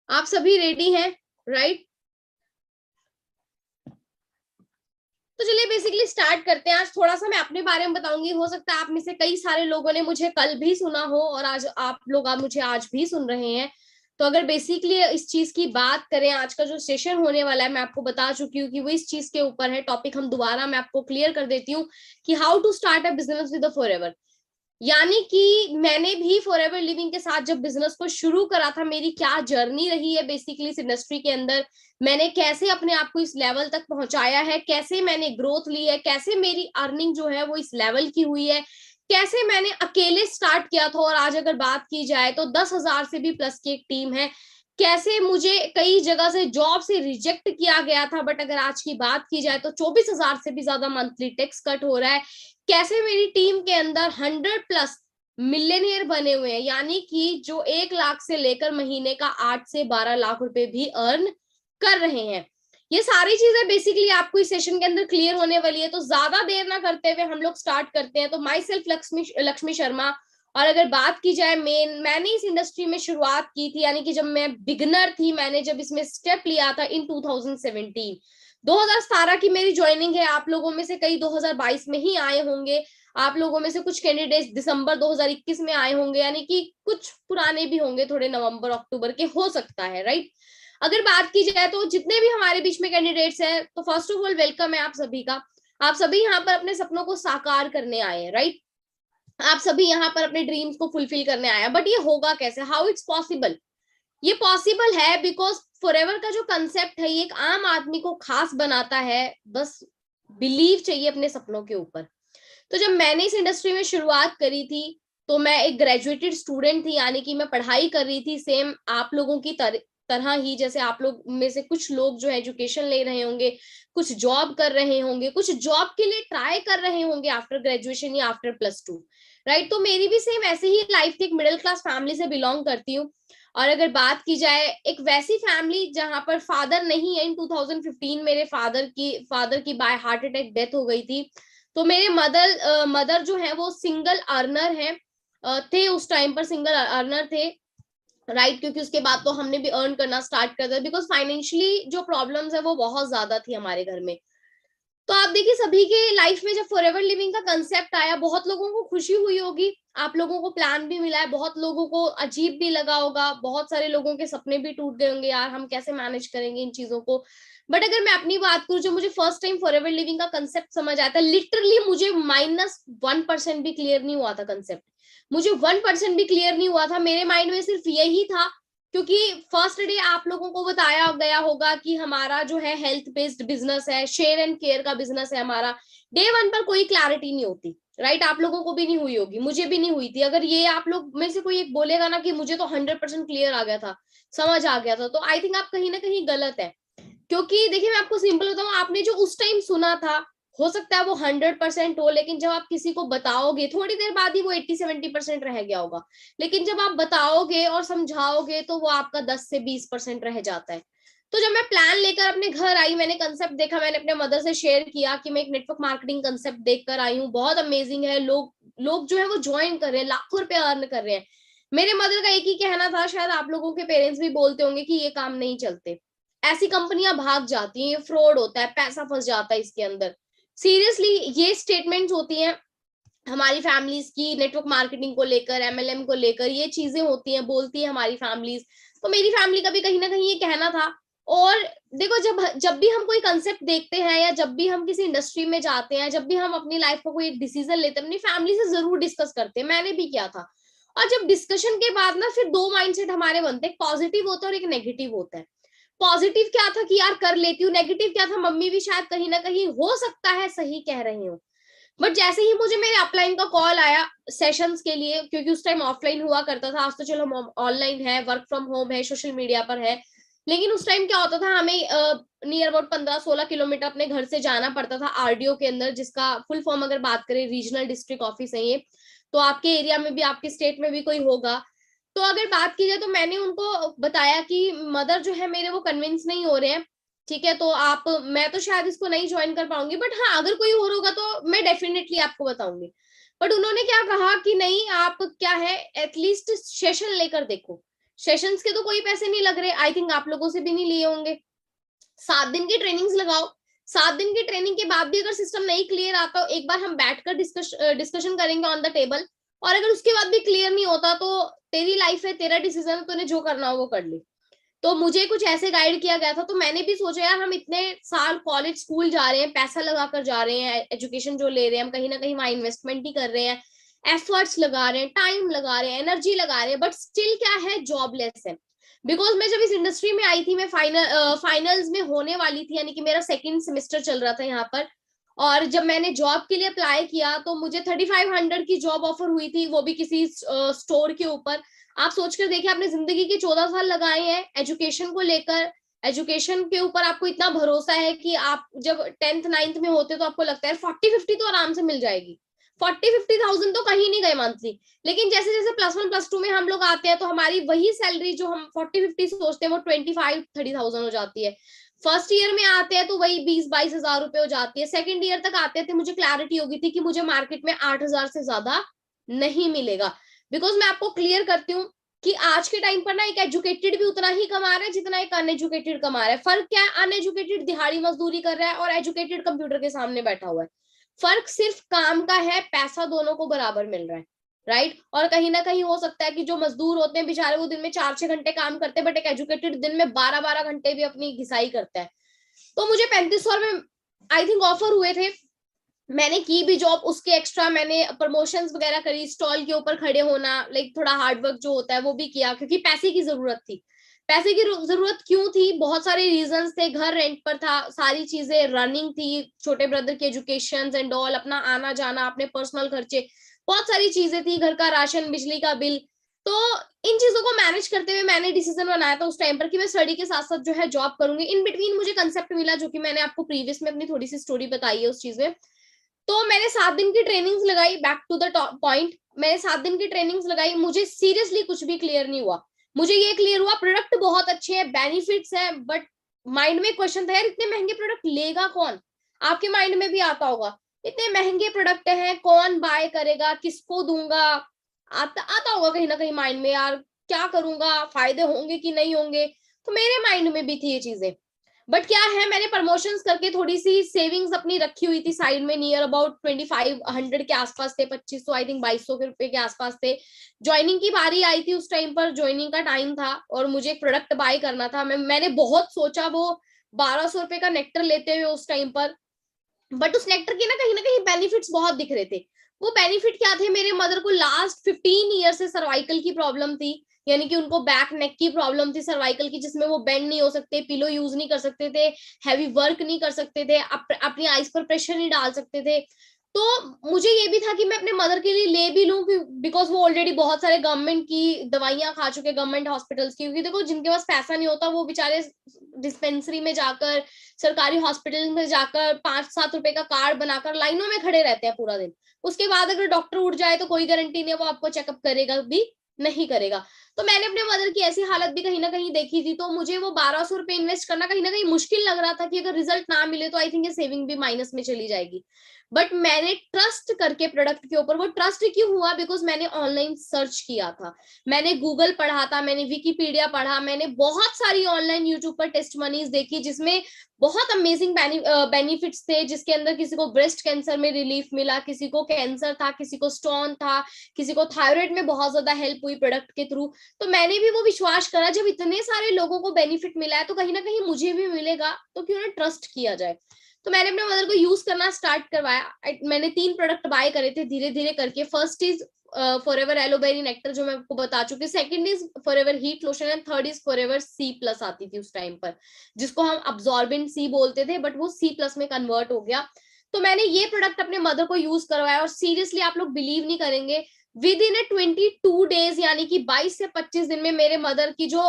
आप सभी रेडी हैं, राइट? तो चलिए बेसिकली स्टार्ट करते हैं। आज थोड़ा सा मैं अपने बारे में बताऊंगी। हो सकता है आप में से कई सारे लोगों ने मुझे कल भी सुना हो और आज आप लोग मुझे आज भी सुन रहे हैं। तो अगर बेसिकली इस चीज की बात करें, आज का जो सेशन होने वाला है मैं आपको बता चुकी हूँ कि वो इस चीज के ऊपर है। टॉपिक हम दोबारा मैं आपको क्लियर कर देती हूँ कि how to start a business with Forever. यानी कि मैंने भी फॉरएवर लिविंग के साथ जब बिजनेस को शुरू करा था, मेरी क्या जर्नी रही है बेसिकली इस इंडस्ट्री के अंदर, मैंने कैसे अपने आप को इस लेवल तक पहुंचाया है, कैसे मैंने ग्रोथ ली है, कैसे मेरी अर्निंग जो है वो इस लेवल की हुई है, कैसे मैंने अकेले स्टार्ट किया था और आज अगर बात की जाए तो 10,000 से भी प्लस की एक टीम है। कैसे मुझे कई जगह से जॉब से रिजेक्ट किया गया था, बट अगर आज की बात की जाए तो 24,000 से भी ज्यादा मंथली टैक्स कट हो रहा है। कैसे मेरी टीम के अंदर 100+ मिलियनियर बने हुए हैं, यानी कि जो 1 लाख से लेकर महीने का 8 से 12 लाख रुपए भी अर्न कर रहे हैं। ये सारी चीजें बेसिकली आपको इस सेशन के अंदर क्लियर होने वाली है। तो ज्यादा देर ना करते हुए हम लोग स्टार्ट करते हैं। तो माई सेल्फ लक्ष्मी शर्मा। और अगर बात की जाए मैंने इस इंडस्ट्री में शुरुआत की थी, यानी कि जब मैं बिगनर थी, मैंने जब इसमें स्टेप लिया था इन 2017, 2017 की मेरी ज्वाइनिंग है। आप लोगों में से कई 2022 में ही आए होंगे, आप लोगों में से कुछ कैंडिडेट्स दिसंबर 2021 में आए होंगे, यानी कि कुछ पुराने भी होंगे, थोड़े नवंबर अक्टूबर के हो सकता है, राइट? अगर बात की जाए तो जितने भी हमारे बीच में कैंडिडेट्स हैं, तो फर्स्ट ऑफ ऑल वेलकम है आप सभी का। आप सभी यहाँ पर अपने सपनों को साकार करने आए हैं, राइट? आप सभी यहाँ पर अपने ड्रीम्स को फुलफिल करने आए हैं। बट ये होगा कैसे, हाउ इट्स पॉसिबल? ये पॉसिबल है बिकॉज फॉरएवर का जो कंसेप्ट है ये एक आम आदमी को खास बनाता है। बस बिलीव चाहिए अपने सपनों के ऊपर। तो जब मैंने इस इंडस्ट्री में शुरुआत करी थी, तो मैं एक ग्रेजुएटेड स्टूडेंट थी, यानी कि मैं पढ़ाई कर रही थी सेम आप लोगों की तरह ही। जैसे आप लोग में से कुछ लोग जो एजुकेशन ले रहे होंगे, कुछ जॉब कर रहे होंगे, कुछ जॉब के लिए ट्राई कर रहे होंगे आफ्टर ग्रेजुएशन या आफ्टर +2, राइट? तो मेरी भी सेम ऐसे ही लाइफ थी। एक मिडिल क्लास फैमिली से बिलोंग करती हूँ। और अगर बात की जाए एक वैसी फैमिली जहां पर फादर नहीं है, इन 2015 मेरे फादर की बाय हार्ट अटैक डेथ हो गई थी। तो मेरे मदर जो है वो सिंगल अर्नर है, थे उस टाइम पर, सिंगल अर्नर थे, राइट? क्योंकि उसके बाद तो हमने भी अर्न करना स्टार्ट कर दिया बिकॉज फाइनेंशियली जो प्रॉब्लम्स है वो बहुत ज्यादा थी हमारे घर में। तो आप देखिए सभी के लाइफ में जब फॉरएवर लिविंग का कंसेप्ट आया, बहुत लोगों को खुशी हुई होगी, आप लोगों को प्लान भी मिला है, बहुत लोगों को अजीब भी लगा होगा, बहुत सारे लोगों के सपने भी टूट गए होंगे, यार हम कैसे मैनेज करेंगे इन चीजों को। बट अगर मैं अपनी बात करूं, जो मुझे फर्स्ट टाइम फॉरएवर लिविंग का कंसेप्ट समझ आया था, लिटरली मुझे -1% भी क्लियर नहीं हुआ था कंसेप्ट। मुझे 1% भी क्लियर नहीं हुआ था। मेरे माइंड में सिर्फ यही था, क्योंकि फर्स्ट डे आप लोगों को बताया गया होगा कि हमारा जो है हेल्थ बेस्ड बिजनेस है, शेयर एंड केयर का बिजनेस है हमारा। डे 1 पर कोई क्लैरिटी नहीं होती, राइट? आप लोगों को भी नहीं हुई होगी, मुझे भी नहीं हुई थी। अगर ये आप लोग में से कोई एक बोलेगा ना कि मुझे तो 100% क्लियर आ गया था, समझ आ गया था, तो आई थिंक आप कहीं ना कहीं गलत है। क्योंकि देखिए मैं आपको सिंपल बताऊं, आपने जो उस टाइम सुना था, हो सकता है वो 100% हो, लेकिन जब आप किसी को बताओगे थोड़ी देर बाद ही वो 80-70% रह गया होगा। लेकिन जब आप बताओगे और समझाओगे तो वो आपका 10 से 20% रह जाता है। तो जब मैं प्लान लेकर अपने घर आई, मैंने कंसेप्ट देखा, मैंने अपने मदर से शेयर किया कि मैं एक नेटवर्क मार्केटिंग कंसेप्ट देख कर आई हूँ, बहुत अमेजिंग है, लोग लोग जो है वो ज्वाइन कर रहे हैं, लाखों रुपए अर्न कर रहे हैं। मेरे मदर का एक ही कहना था, शायद आप लोगों के पेरेंट्स भी बोलते होंगे कि ये काम नहीं चलते, ऐसी कंपनियां भाग जाती हैं, ये फ्रॉड होता है, पैसा फंस जाता है इसके अंदर। सीरियसली ये स्टेटमेंट्स होती हैं हमारी फैमिलीज की, नेटवर्क मार्केटिंग को लेकर, एमएलएम को लेकर ये चीजें होती हैं, बोलती है हमारी फैमिलीज। तो मेरी फैमिली का भी कहीं ना कहीं ये कहना था। और देखो, जब जब भी हम कोई कंसेप्ट देखते हैं या जब भी हम किसी इंडस्ट्री में जाते हैं, जब भी हम अपनी लाइफ का कोई एक डिसीजन लेते हैं, अपनी फैमिली से जरूर डिस्कस करते हैं, मैंने भी किया था। और जब डिस्कशन के बाद ना फिर दो माइंडसेट हमारे बनते हैं, एक पॉजिटिव होता है और एक नेगेटिव होता है। पॉजिटिव क्या था कि यार कर लेती हूँ, नेगेटिव क्या था, मम्मी भी शायद कहीं ना कहीं हो सकता है सही कह रही हूँ। बट जैसे ही मुझे मेरे अपलाइन का कॉल आया सेशंस के लिए, क्योंकि उस टाइम ऑफलाइन हुआ करता था, आज तो चलो ऑनलाइन है, वर्क फ्रॉम होम है, सोशल मीडिया पर है, लेकिन उस टाइम क्या होता था, हमें नियर अबाउट 15-16 किलोमीटर अपने घर से जाना पड़ता था आरडीओ के अंदर, जिसका फुल फॉर्म अगर बात करें रीजनल डिस्ट्रिक्ट ऑफिस है ये। तो आपके एरिया में भी, आपके स्टेट में भी कोई होगा। तो अगर बात की जाए तो मैंने उनको बताया कि मदर जो है मेरे वो कन्विंस नहीं हो रहे हैं, ठीक है, तो आप, मैं तो शायद इसको नहीं ज्वाइन कर पाऊंगी, बट हाँ अगर कोई और होगा तो मैं डेफिनेटली आपको बताऊंगी। बट उन्होंने क्या कहा कि नहीं, आप क्या है एटलीस्ट सेशन लेकर देखो, सेशंस के तो कोई पैसे नहीं लग रहे, आई थिंक आप लोगों से भी नहीं लिए होंगे। 7 दिन की ट्रेनिंग्स लगाओ, 7 दिन की ट्रेनिंग के बाद भी अगर सिस्टम नहीं क्लियर आता, एक बार हम बैठकर डिस्कशन करेंगे ऑन द टेबल, और अगर उसके बाद भी क्लियर नहीं होता तो तेरी लाइफ है, तेरा डिसीजन, तूने जो करना हो वो कर ली। तो मुझे कुछ ऐसे गाइड किया गया था, तो मैंने भी सोचा यार हम इतने साल कॉलेज स्कूल जा रहे हैं, पैसा लगाकर जा रहे हैं, एजुकेशन जो ले रहे हैं हम कहीं ना कहीं वहां इन्वेस्टमेंट ही कर रहे हैं, एफर्ट्स लगा रहे हैं, टाइम लगा रहे हैं, एनर्जी लगा रहे हैं, बट स्टिल क्या है, जॉबलेस है। बिकॉज मैं जब इस इंडस्ट्री में आई थी, मैं फाइनल्स में होने वाली थी, यानी कि मेरा सेकेंड सेमेस्टर चल रहा था यहाँ पर, और जब मैंने जॉब के लिए अप्लाई किया तो मुझे 3500 की जॉब ऑफर हुई थी, वो भी किसी स्टोर के ऊपर। आप सोचकर देखिए, आपने जिंदगी के 14 साल लगाए हैं एजुकेशन को लेकर, एजुकेशन के ऊपर आपको इतना भरोसा है कि आप जब 10th 9th में होते तो आपको लगता है 40-50 तो आराम से मिल जाएगी, 40-50,000 तो कहीं नहीं गए मंथली। लेकिन जैसे जैसे +1 +2 में हम लोग आते हैं तो हमारी वही सैलरी जो हम 40-50 सोचते हैं वो 25-30,000 हो जाती है। फर्स्ट ईयर में आते हैं तो वही 20-22 हजार रुपए हो जाती है। सेकंड ईयर तक आते थे, मुझे क्लैरिटी होगी थी कि मुझे मार्केट में 8,000 से ज्यादा नहीं मिलेगा। बिकॉज मैं आपको क्लियर करती हूँ कि आज के टाइम पर ना एक एजुकेटेड भी उतना ही कमा रहा है जितना एक अनएजुकेटेड कमा रहा है। फर्क क्या है, अनएजुकेटेड दिहाड़ी मजदूरी कर रहा है और एजुकेटेड कंप्यूटर के सामने बैठा हुआ है। फर्क सिर्फ काम का है, पैसा दोनों को बराबर मिल रहा है, राइट। और कहीं ना कहीं हो सकता है कि जो मजदूर होते हैं बेचारे, वो दिन में 4-6 घंटे काम करते हैं, बट एक एजुकेटेड दिन में 12-12 घंटे भी अपनी घिसाई करता है। तो मुझे 3500 में आई थिंक ऑफर हुए थे, मैंने की भी जॉब, उसके एक्स्ट्रा मैंने प्रमोशंस वगैरह करी, स्टॉल के ऊपर खड़े होना, लाइक थोड़ा हार्डवर्क जो होता है वो भी किया, क्योंकि पैसे की जरूरत थी। पैसे की जरूरत क्यों थी, बहुत सारे रीजंस थे, घर रेंट पर था, सारी चीजें रनिंग थी, छोटे ब्रदर की एजुकेशन एंड ऑल, अपना आना जाना, अपने पर्सनल खर्चे, बहुत सारी चीजें थी, घर का राशन, बिजली का बिल। तो इन चीजों को मैनेज करते हुए मैंने डिसीजन बनाया था उस टाइम पर कि मैं स्टडी के साथ साथ जो है जॉब करूंगी। इन बिटवीन मुझे कंसेप्ट मिला, जो कि मैंने आपको प्रीवियस में अपनी थोड़ी सी स्टोरी बताई है उस चीज में। तो मैंने 7 दिन की ट्रेनिंग्स लगाई, बैक टू द पॉइंट, मैंने 7 दिन की ट्रेनिंग्स लगाई, मुझे सीरियसली कुछ भी क्लियर नहीं हुआ। मुझे ये क्लियर हुआ प्रोडक्ट बहुत अच्छे हैं, बेनिफिट्स हैं, बट माइंड में क्वेश्चन था यार इतने महंगे प्रोडक्ट लेगा कौन। आपके माइंड में भी आता होगा, इतने महंगे प्रोडक्ट हैं, कौन बाय करेगा, किसको दूंगा, आता आता होगा कहीं ना कहीं माइंड में, यार क्या करूंगा, फायदे होंगे कि नहीं होंगे। तो मेरे माइंड में भी थी ये चीजें। बट क्या है, मैंने प्रमोशंस करके थोड़ी सी सेविंग्स अपनी रखी हुई थी साइड में, नियर अबाउट 2500 के आसपास थे, 2500 आई थिंक 2200 के रुपए के आसपास थे। ज्वाइनिंग की बारी आई थी उस टाइम पर, ज्वाइनिंग का टाइम था और मुझे एक प्रोडक्ट बाय करना था। मैंने बहुत सोचा, वो 1200 रुपए का नेक्टर लेते हुए उस टाइम पर, बट उस नेक्टर के ना कहीं बेनिफिट्स बहुत दिख रहे थे। वो बेनिफिट क्या थे, मेरे मदर को लास्ट 15 ईयर से सर्वाइकल की प्रॉब्लम थी, यानी कि उनको बैक नेक की प्रॉब्लम थी सर्वाइकल की, जिसमें वो बेंड नहीं हो सकते, पिलो यूज नहीं कर सकते थे, हैवी वर्क नहीं कर सकते थे, अपनी आइज पर प्रेशर नहीं डाल सकते थे। तो मुझे ये भी था कि मैं अपने मदर के लिए ले भी लूं, बिकॉज वो ऑलरेडी बहुत सारे गवर्नमेंट की दवाइयां खा चुके, गवर्नमेंट हॉस्पिटल्स की, क्योंकि देखो जिनके पास पैसा नहीं होता वो बेचारे डिस्पेंसरी में जाकर, सरकारी हॉस्पिटल में जाकर 5-7 रुपए का कार्ड बनाकर लाइनों में खड़े रहते हैं पूरा दिन। उसके बाद अगर डॉक्टर उठ जाए तो कोई गारंटी नहीं है वो आपको चेकअप करेगा भी नहीं करेगा। तो मैंने अपने मदर की ऐसी हालत भी कहीं ना कहीं देखी थी, तो मुझे वो 1200 रुपए इन्वेस्ट करना कहीं ना कहीं मुश्किल लग रहा था कि अगर रिजल्ट ना मिले तो आई थिंक ये सेविंग भी माइनस में चली जाएगी। बट मैंने ट्रस्ट करके प्रोडक्ट के ऊपर, वो ट्रस्ट क्यों हुआ, बिकॉज मैंने ऑनलाइन सर्च किया था, मैंने गूगल पढ़ा था, मैंने विकीपीडिया पढ़ा, मैंने बहुत सारी ऑनलाइन यूट्यूब पर टेस्टमनीज देखी जिसमें बहुत अमेजिंग बेनिफिट्स थे, जिसके अंदर किसी को ब्रेस्ट कैंसर में रिलीफ मिला, किसी को कैंसर था, किसी को स्टोन था, किसी को थायराइड में बहुत ज्यादा हेल्प हुई प्रोडक्ट के थ्रू। तो मैंने भी वो विश्वास करा, जब इतने सारे लोगों को बेनिफिट मिला है तो कहीं ना कहीं मुझे भी मिलेगा, तो क्यों ना ट्रस्ट किया जाए। तो मैंने अपने मदर को यूज करना स्टार्ट करवाया। मैंने 3 प्रोडक्ट बाय करे थे धीरे धीरे करके। First is Forever aloe vera nectar, जो मैं आपको बता चुकी, second is Forever heat lotion and third is Forever C plus आती थी उस टाइम पर, जिसको हम अब्सॉर्बेंट सी बोलते थे, बट वो सी प्लस में कन्वर्ट हो गया। तो मैंने ये प्रोडक्ट अपने मदर को यूज करवाया और सीरियसली आप लोग बिलीव नहीं करेंगे, विद इन ए 22 डेज, यानी कि 22 से 25 दिन में मेरे मदर की जो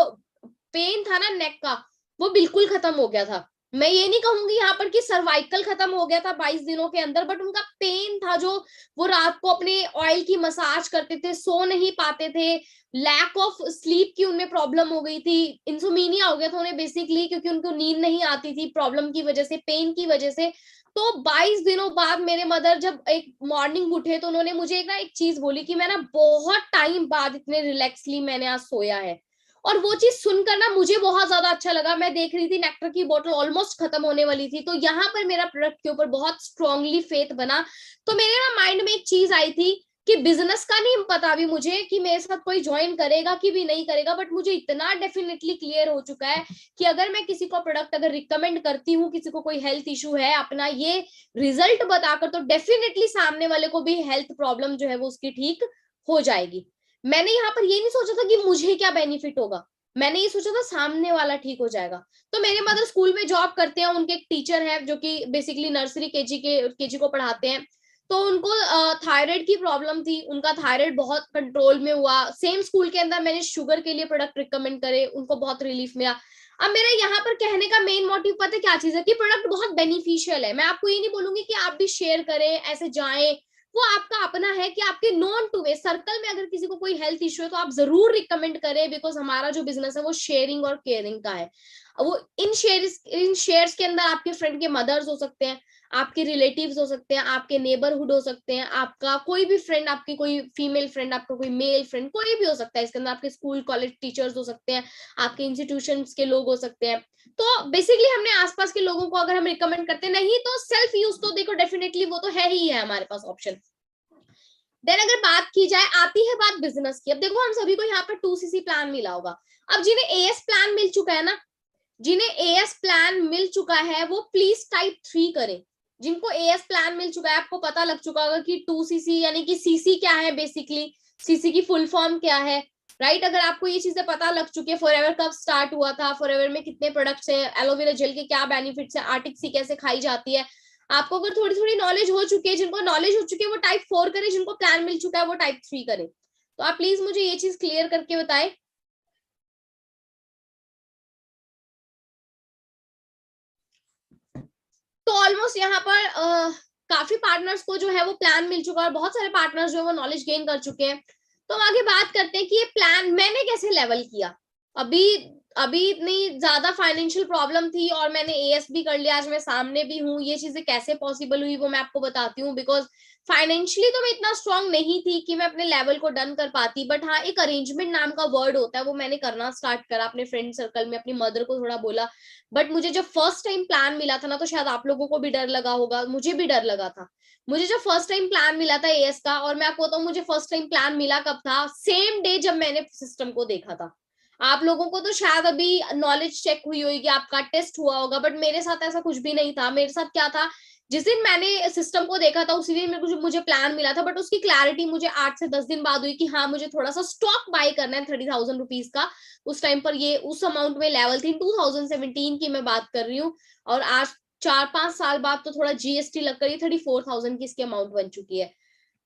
पेन था ना नेक का, वो बिल्कुल खत्म हो गया था। मैं ये नहीं कहूंगी यहाँ पर कि सर्वाइकल खत्म हो गया था 22 दिनों के अंदर, बट उनका पेन था जो वो रात को अपने ऑयल की मसाज करते थे, सो नहीं पाते थे, लैक ऑफ स्लीप की उनमें प्रॉब्लम हो गई थी, इंसोमीनिया हो गया था उन्हें बेसिकली, क्योंकि उनको नींद नहीं आती थी प्रॉब्लम की वजह से, पेन की वजह से। तो 22 दिनों बाद मेरे मदर जब एक मॉर्निंग उठे तो उन्होंने मुझे एक चीज बोली कि मैं ना बहुत टाइम बाद इतने रिलैक्सली मैंने आज सोया है। और वो चीज सुनकर ना मुझे बहुत ज्यादा अच्छा लगा। मैं देख रही थी नेक्टर की बोतल ऑलमोस्ट खत्म होने वाली थी, तो यहाँ पर मेरा प्रोडक्ट के ऊपर बहुत स्ट्रांगली फेथ बना। तो मेरे ना माइंड में एक चीज आई थी कि बिजनेस का नहीं पता अभी मुझे कि मेरे साथ कोई ज्वाइन करेगा कि भी नहीं करेगा, बट मुझे इतना डेफिनेटली क्लियर हो चुका है कि अगर मैं किसी को प्रोडक्ट अगर रिकमेंड करती हूँ, किसी को कोई हेल्थ इशू है, अपना ये रिजल्ट बताकर, तो डेफिनेटली सामने वाले को भी हेल्थ प्रॉब्लम जो है वो उसकी ठीक हो जाएगी। मैंने यहाँ पर ये नहीं सोचा था कि मुझे क्या बेनिफिट होगा, मैंने ये सोचा था सामने वाला ठीक हो जाएगा। तो मेरे मदर स्कूल में जॉब करते हैं, उनके एक टीचर है जो कि बेसिकली नर्सरी केजी को पढ़ाते हैं। तो उनको थायराइड की प्रॉब्लम थी, उनका थायराइड बहुत कंट्रोल में हुआ। सेम स्कूल के अंदर मैंने शुगर के लिए प्रोडक्ट रिकमेंड करे, उनको बहुत रिलीफ मिला। अब मेरा यहाँ पर कहने का मेन मोटिव पता है क्या चीज है, कि प्रोडक्ट बहुत बेनिफिशियल है। मैं आपको ये नहीं बोलूंगी कि आप भी शेयर करें ऐसे जाएं, वो आपका अपना है कि आपके नॉन टू वे सर्कल में अगर किसी को कोई हेल्थ इश्यू है तो आप जरूर रिकमेंड करें, बिकॉज हमारा जो बिजनेस है वो शेयरिंग और केयरिंग का है। वो इन शेयर्स के अंदर आपके फ्रेंड के मदर्स हो सकते हैं, आपके रिलेटिव्स हो सकते हैं, आपके नेबरहुड हो सकते हैं, आपका कोई भी फ्रेंड, आपकी कोई फीमेल फ्रेंड, आपका कोई मेल फ्रेंड, कोई भी हो सकता है इसके अंदर, आपके स्कूल कॉलेज टीचर्स हो सकते हैं, आपके इंस्टीट्यूशंस के लोग हो सकते हैं। तो बेसिकली हमने आसपास के लोगों को अगर हम रिकमेंड करते नहीं, तो सेल्फ यूज तो देखो डेफिनेटली वो तो है ही है हमारे पास ऑप्शन। देन अगर बात की जाए, आती है बात बिजनेस की। अब देखो हम सभी को यहाँ पर 2cc प्लान मिला होगा। अब जिन्हें एएस प्लान मिल चुका है ना, जिन्हें एएस प्लान मिल चुका है वो प्लीज टाइप 3 करें। जिनको एएस प्लान मिल चुका है, आपको पता लग चुका होगा कि 2cc यानी कि सीसी क्या है, बेसिकली सीसी की फुल फॉर्म क्या है, राइट। अगर आपको ये चीजें पता लग चुकी है, फॉरएवर कब स्टार्ट हुआ था, फॉरएवर में कितने प्रोडक्ट्स हैं, एलोवेरा जेल के क्या बेनिफिट्स है, आर्टिक सी कैसे खाई जाती है, आपको अगर थोड़ी थोड़ी नॉलेज हो चुकी है, जिनको नॉलेज हो चुकी है वो टाइप 4 करे, जिनको प्लान मिल चुका है वो टाइप 3 करे। तो आप प्लीज मुझे ये चीज क्लियर करके बताएं। तो ऑलमोस्ट यहाँ पर काफी पार्टनर्स को जो है वो प्लान मिल चुका है, और बहुत सारे पार्टनर्स जो है वो नॉलेज गेन कर चुके हैं। तो हम आगे बात करते हैं कि ये प्लान मैंने कैसे लेवल किया। अभी अभी इतनी ज्यादा फाइनेंशियल प्रॉब्लम थी और मैंने एएस भी कर लिया, आज मैं सामने भी हूँ। ये चीजें कैसे पॉसिबल हुई वो मैं आपको बताती हूँ, बिकॉज फाइनेंशियली तो मैं इतना स्ट्रांग नहीं थी कि मैं अपने लेवल को डन कर पाती, बट हाँ एक अरेंजमेंट नाम का वर्ड होता है, वो मैंने करना स्टार्ट करा अपने फ्रेंड सर्कल में, अपनी मदर को थोड़ा बोला। बट मुझे जब फर्स्ट टाइम प्लान मिला था ना, तो शायद आप लोगों को भी डर लगा होगा, मुझे भी डर लगा था। मुझे जब फर्स्ट टाइम प्लान मिला था एएस का, और मैं आपको बताऊं मुझे फर्स्ट टाइम प्लान मिला कब था, सेम डे जब मैंने सिस्टम को देखा था। आप लोगों को तो शायद अभी नॉलेज चेक हुई होगी, आपका टेस्ट हुआ होगा, बट मेरे साथ ऐसा कुछ भी नहीं था। मेरे साथ क्या था, जिस दिन मैंने सिस्टम को देखा था उसी दिन मेरे को मुझे प्लान मिला था, बट उसकी क्लैरिटी मुझे 8 से 10 दिन बाद हुई कि हाँ मुझे थोड़ा सा स्टॉक बाय करना है 30,000 रुपीज का। उस टाइम पर ये उस अमाउंट में लेवल थी, 2017 की मैं बात कर रही हूँ। और आज 4-5 साल बाद तो थोड़ा जीएसटी लगकर ये 34,000 की इसकी अमाउंट बन चुकी है।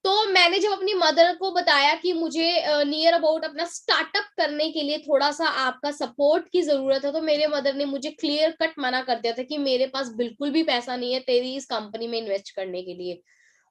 तो मैंने जब अपनी मदर को बताया कि मुझे नियर अबाउट अपना स्टार्टअप करने के लिए थोड़ा सा आपका सपोर्ट की जरूरत है, तो मेरे मदर ने मुझे क्लियर कट मना कर दिया था कि मेरे पास बिल्कुल भी पैसा नहीं है तेरी इस कंपनी में इन्वेस्ट करने के लिए।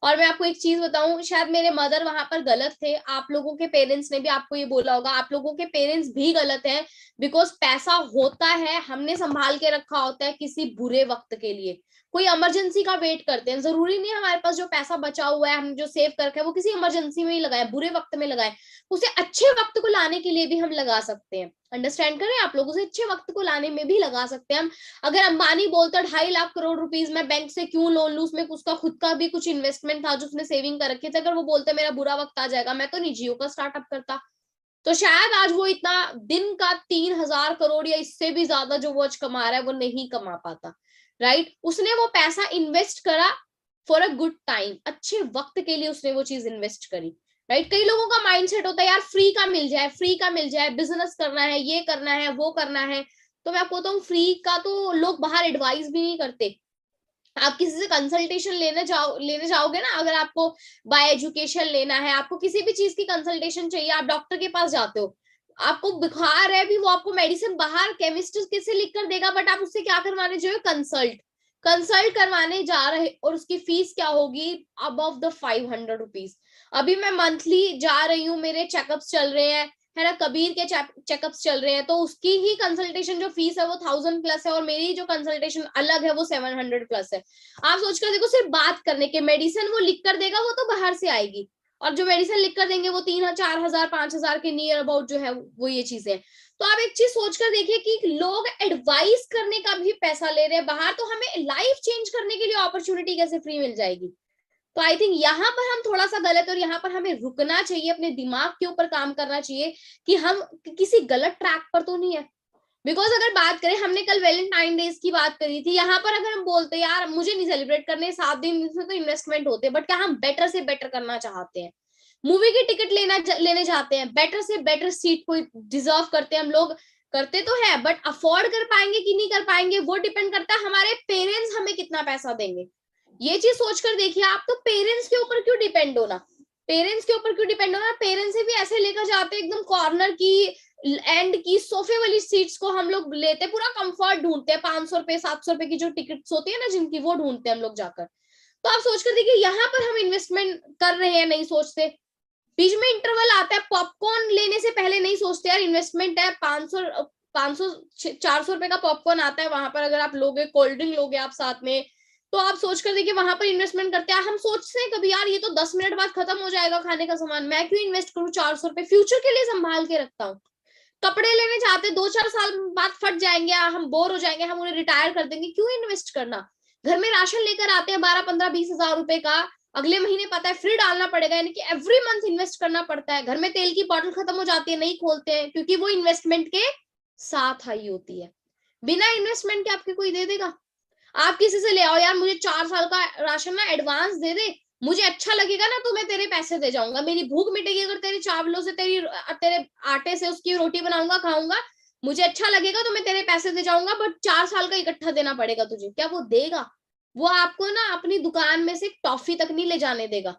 और मैं आपको एक चीज बताऊं, शायद मेरे मदर वहां पर गलत थे, आप लोगों के पेरेंट्स ने भी आपको ये बोला होगा, आप लोगों के पेरेंट्स भी गलत हैं। बिकॉज पैसा होता है, हमने संभाल के रखा होता है किसी बुरे वक्त के लिए, कोई इमरजेंसी का वेट करते हैं। जरूरी नहीं हमारे पास जो पैसा बचा हुआ है, हम जो सेव कर रखे हैं वो किसी इमरजेंसी में ही लगाए, बुरे वक्त में लगाए, उसे अच्छे वक्त को लाने के लिए भी हम लगा सकते हैं। अंडरस्टैंड करें आप लोग, उसे अच्छे वक्त को लाने में भी लगा सकते हैं हम। अगर अंबानी बोलता 2.5 लाख करोड़ रुपीज मैं बैंक से क्यों लोन लूं, उसमें उसका खुद का भी कुछ इन्वेस्टमेंट था जो उसने सेविंग कर रखे थे, अगर वो बोलते मेरा बुरा वक्त आ जाएगा, मैं तो निजियो का स्टार्टअप करता। तो शायद आज वो इतना दिन का 3,000 करोड़ या इससे भी ज्यादा जो वो आज कमा रहा है वो नहीं कमा पाता, राइट। उसने वो पैसा इन्वेस्ट करा फॉर अ गुड टाइम, अच्छे वक्त के लिए उसने वो चीज इन्वेस्ट करी, राइट। कई लोगों का माइंडसेट होता है यार फ्री का मिल जाए, फ्री का मिल जाए, बिजनेस करना है, ये करना है, वो करना है। तो मैं आपको बताऊं, फ्री का तो लोग बाहर एडवाइस भी नहीं करते। आप किसी से कंसल्टेशन लेने जाओगे ना, अगर आपको बाय एजुकेशन लेना है, आपको किसी भी चीज की कंसल्टेशन चाहिए, आप डॉक्टर के पास जाते हो, आपको बुखार है भी, वो आपको मेडिसिन बाहर केमिस्ट किसे लिख कर देगा, बट आप उससे क्या करवाने जो है कंसल्ट कंसल्ट करवाने जा रहे, और उसकी फीस क्या होगी, अबव द 500 रुपीज। अभी मैं मंथली जा रही हूँ, मेरे चेकअप्स चल रहे हैं, है ना, कबीर के चेकअप्स चल रहे हैं, तो उसकी ही कंसल्टेशन जो फीस है वो 1,000 प्लस है, और मेरी जो कंसल्टेशन अलग है वो 700 प्लस है। आप सोचकर देखो, सिर्फ बात करने के, मेडिसिन वो लिख कर देगा वो तो बाहर से आएगी, और जो मेडिसिन लिख कर देंगे वो 3,000 4,000 5,000 के नियर अबाउट जो है वो ये चीजें। तो आप एक चीज सोचकर देखिए कि लोग एडवाइस करने का भी पैसा ले रहे हैं बाहर, तो हमें लाइफ चेंज करने के लिए अपॉर्चुनिटी कैसे फ्री मिल जाएगी। तो आई थिंक यहाँ पर हम थोड़ा सा गलत, और यहाँ पर हमें रुकना चाहिए, अपने दिमाग के ऊपर काम करना चाहिए कि हम किसी गलत ट्रैक पर तो नहीं है। बिकॉज अगर बात करें, हमने कल वैलेंटाइन डेज की बात करी थी, यहाँ पर अगर हम बोलते हैं यार मुझे नहीं सेलिब्रेट करने, 7 दिन से तो इन्वेस्टमेंट होते हैं, बट क्या हम बेटर से बेटर करना चाहते हैं? मूवी की टिकट लेने जाते हैं, बेटर से बेटर सीट को डिजर्व करते हैं हम लोग, करते तो है, बट अफोर्ड कर पाएंगे कि नहीं कर पाएंगे वो डिपेंड करता है हमारे पेरेंट्स हमें कितना पैसा देंगे। ये चीज सोचकर देखिए आप, तो पेरेंट्स के ऊपर क्यों डिपेंड होना, पेरेंट्स के ऊपर क्यों डिपेंड होना? पेरेंट्स से भी ऐसे लेकर जाते हैं एकदम कॉर्नर की एंड की सोफे वाली सीट्स को हम लोग लेते, पूरा कंफर्ट ढूंढते हैं, 500 रुपए 700 रुपए की जो टिकट्स होती है ना जिनकी, वो ढूंढते हैं हम लोग जाकर। तो आप सोचकर देखिए यहाँ पर हम इन्वेस्टमेंट कर रहे हैं, नहीं सोचते। बीच में इंटरवल आता है, पॉपकॉर्न लेने से पहले नहीं सोचते यार इन्वेस्टमेंट है, 500 400 रुपए का पॉपकॉर्न आता है, वहां पर अगर आप लोगे, कोल्ड ड्रिंक लोगे आप साथ में, तो आप सोचकर देखिए वहां पर इन्वेस्टमेंट करते हैं। हम सोचते हैं कभी यार ये तो 10 मिनट बाद खत्म हो जाएगा खाने का सामान, मैं क्यों इन्वेस्ट करूं 400 रुपए, फ्यूचर के लिए संभाल के रखता हूँ। कपड़े लेने जाते 2-4 साल बाद फट जाएंगे, हम बोर हो जाएंगे, हम उन्हें रिटायर कर देंगे, क्यों इन्वेस्ट करना? घर में राशन लेकर आते हैं 12 15 20 हजार रुपए का, अगले महीने पता है फ्री डालना पड़ेगा, यानी कि एवरी मंथ इन्वेस्ट करना पड़ता है। घर में तेल की बॉटल खत्म हो जाती है, नहीं खोलते हैं, क्योंकि वो इन्वेस्टमेंट के साथ आई होती है। बिना इन्वेस्टमेंट के आपके कोई दे देगा? आप किसी से ले आओ यार मुझे 4 साल का राशन ना एडवांस दे दे, मुझे अच्छा लगेगा ना तो मैं तेरे पैसे दे जाऊंगा, मेरी भूख मिटेगी अगर तेरे चावलों से, तेरे आटे से उसकी रोटी बनाऊंगा खाऊंगा, मुझे अच्छा लगेगा तो मैं तेरे पैसे दे जाऊंगा, बट 4 साल का इकट्ठा देना पड़ेगा तुझे। क्या वो देगा? वो आपको ना अपनी दुकान में से टॉफी तक नहीं ले जाने देगा।